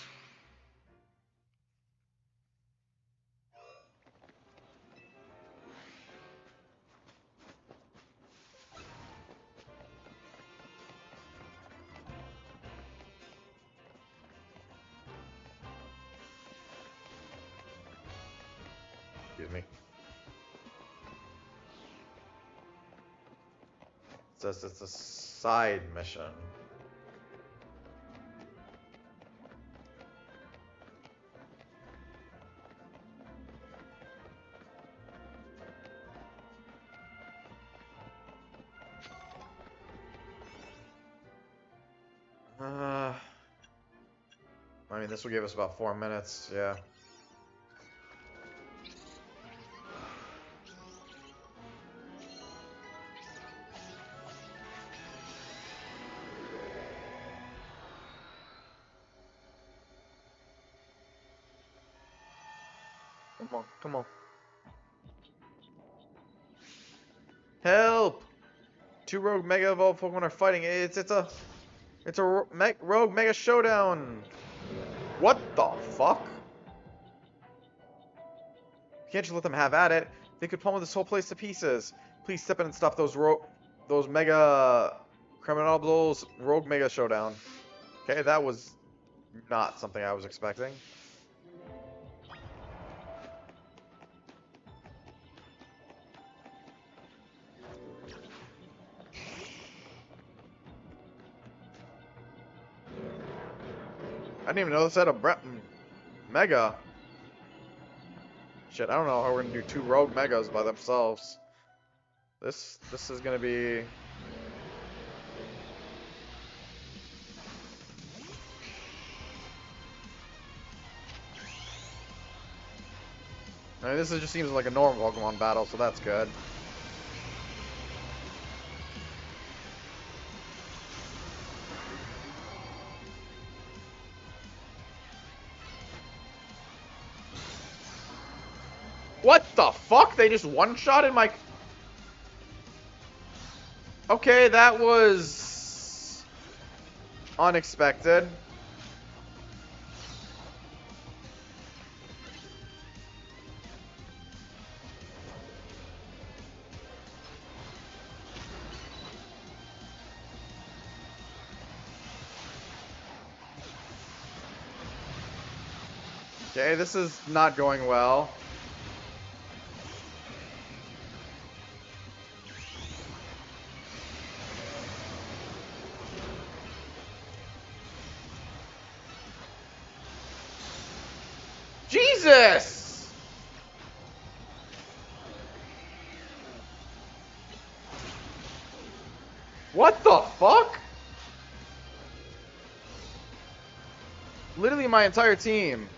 Excuse me. It says it's a side mission. I mean, this will give us about 4 minutes, yeah. Come on, come on. Help! 2 rogue mega evolved Pokemon are fighting. It's a rogue mega showdown. What the fuck? You can't just let them have at it. They could pummel this whole place to pieces. Please step in and stop those mega criminals rogue mega showdown. Okay, that was not something I was expecting. I didn't even know this had a mega. Shit, I don't know how we're gonna do 2 rogue megas by themselves. This is gonna be. I mean, this just seems like a normal Pokemon battle, so that's good. What the fuck? They just one-shotted my... Okay, that was... unexpected. Okay, this is not going well. Jesus! What the fuck? Literally my entire team.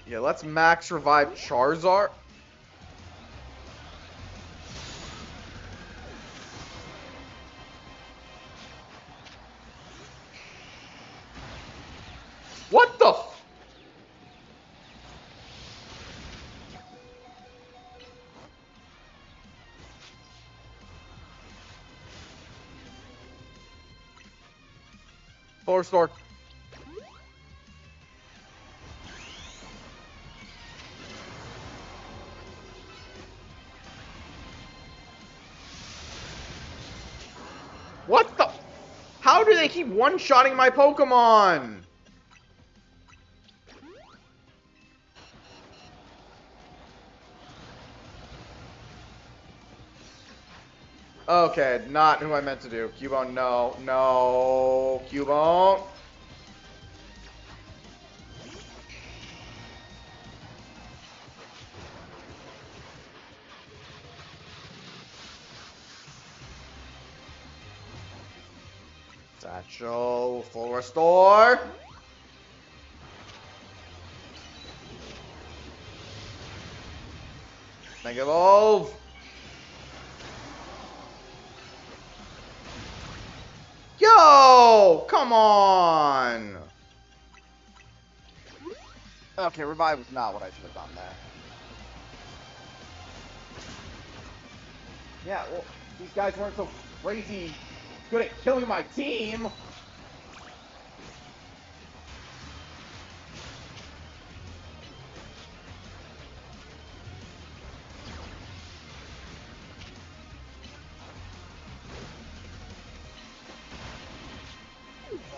Yeah, let's max revive Charizard. What the f... Polar Stork. What the... How do they keep one-shotting my Pokemon? Okay, not who I meant to do. Cubone, no. No. Cubone. Nacho, full restore. Mega Evolve. Yo, come on. Okay, revive was not what I should have done there. Yeah, well, these guys weren't so crazy good at killing my team.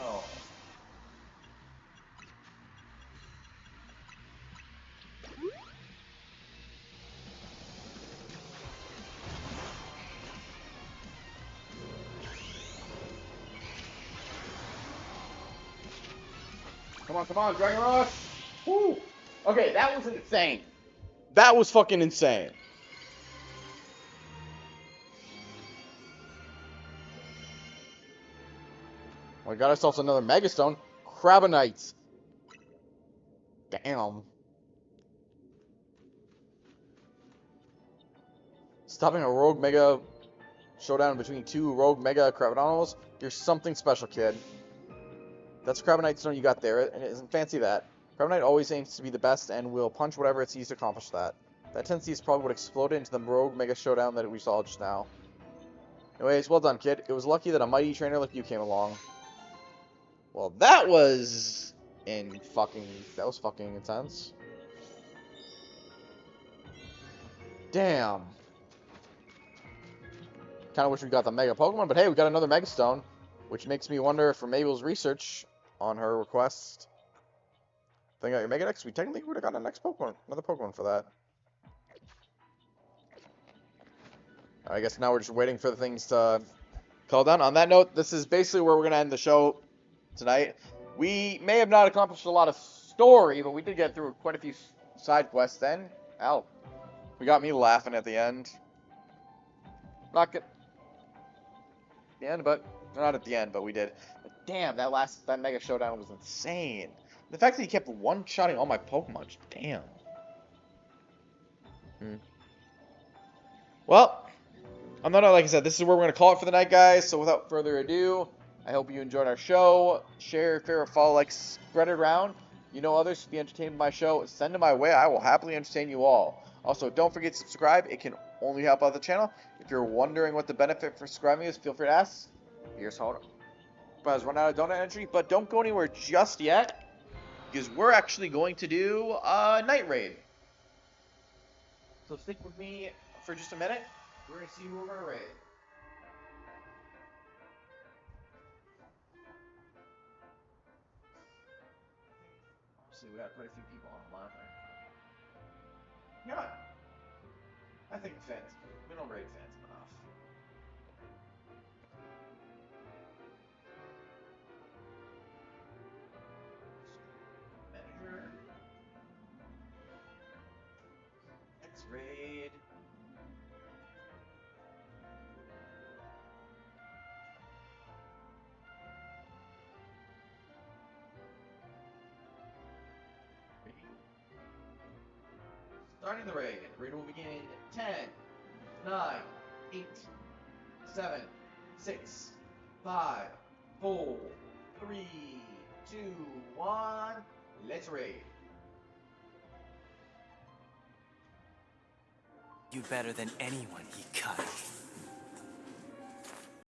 Oh. Come on, Dragon Rush! Woo! Okay, that was insane. That was fucking insane. We got ourselves another Megastone. Crabonites. Damn. Stopping a Rogue Mega showdown between two Rogue Mega Crabonals. You're something special, kid. That's Crabonite Stone you got there. It isn't fancy that. Crabonite always aims to be the best and will punch whatever it sees to accomplish that. That tendency is probably what exploded into the Rogue Mega Showdown that we saw just now. Anyways, well done, kid. It was lucky that a mighty trainer like you came along. Well, that was fucking intense. Damn. Kind of wish we got the Mega Pokemon, but hey, we got another Mega Stone, which makes me wonder for Mabel's research on her request. Think out your Mega Dex, we technically would have got another Pokemon for that. I guess now we're just waiting for the things to calm down. On that note, this is basically where we're going to end the show tonight. We may have not accomplished a lot of story, but we did get through quite a few side quests then. Ow. We got me laughing at the end. Not good. The end, but not at the end, but we did. But damn, that Mega Showdown was insane. The fact that he kept one-shotting all my Pokemon, just damn. Well, like I said, this is where we're going to call it for the night, guys. So without further ado, I hope you enjoyed our show. Share, favorite, follow, like, spread it around. You know others should be entertained by my show. Send them my way. I will happily entertain you all. Also, don't forget to subscribe. It can only help out the channel. If you're wondering what the benefit for subscribing is, feel free to ask. Here's how I was running out of donut entry, but don't go anywhere just yet, because we're actually going to do a night raid. So stick with me for just a minute. We're going to see who we're going to raid. Obviously, we got quite a few people online there. You know what? I think fans, we don't raid fans enough. Manager. Next raid. Starting the raid. Raid will begin in 10, 9, 8, 7, 6, 5, 4, 3, 2, 1. Let's raid. You better than anyone, he cut.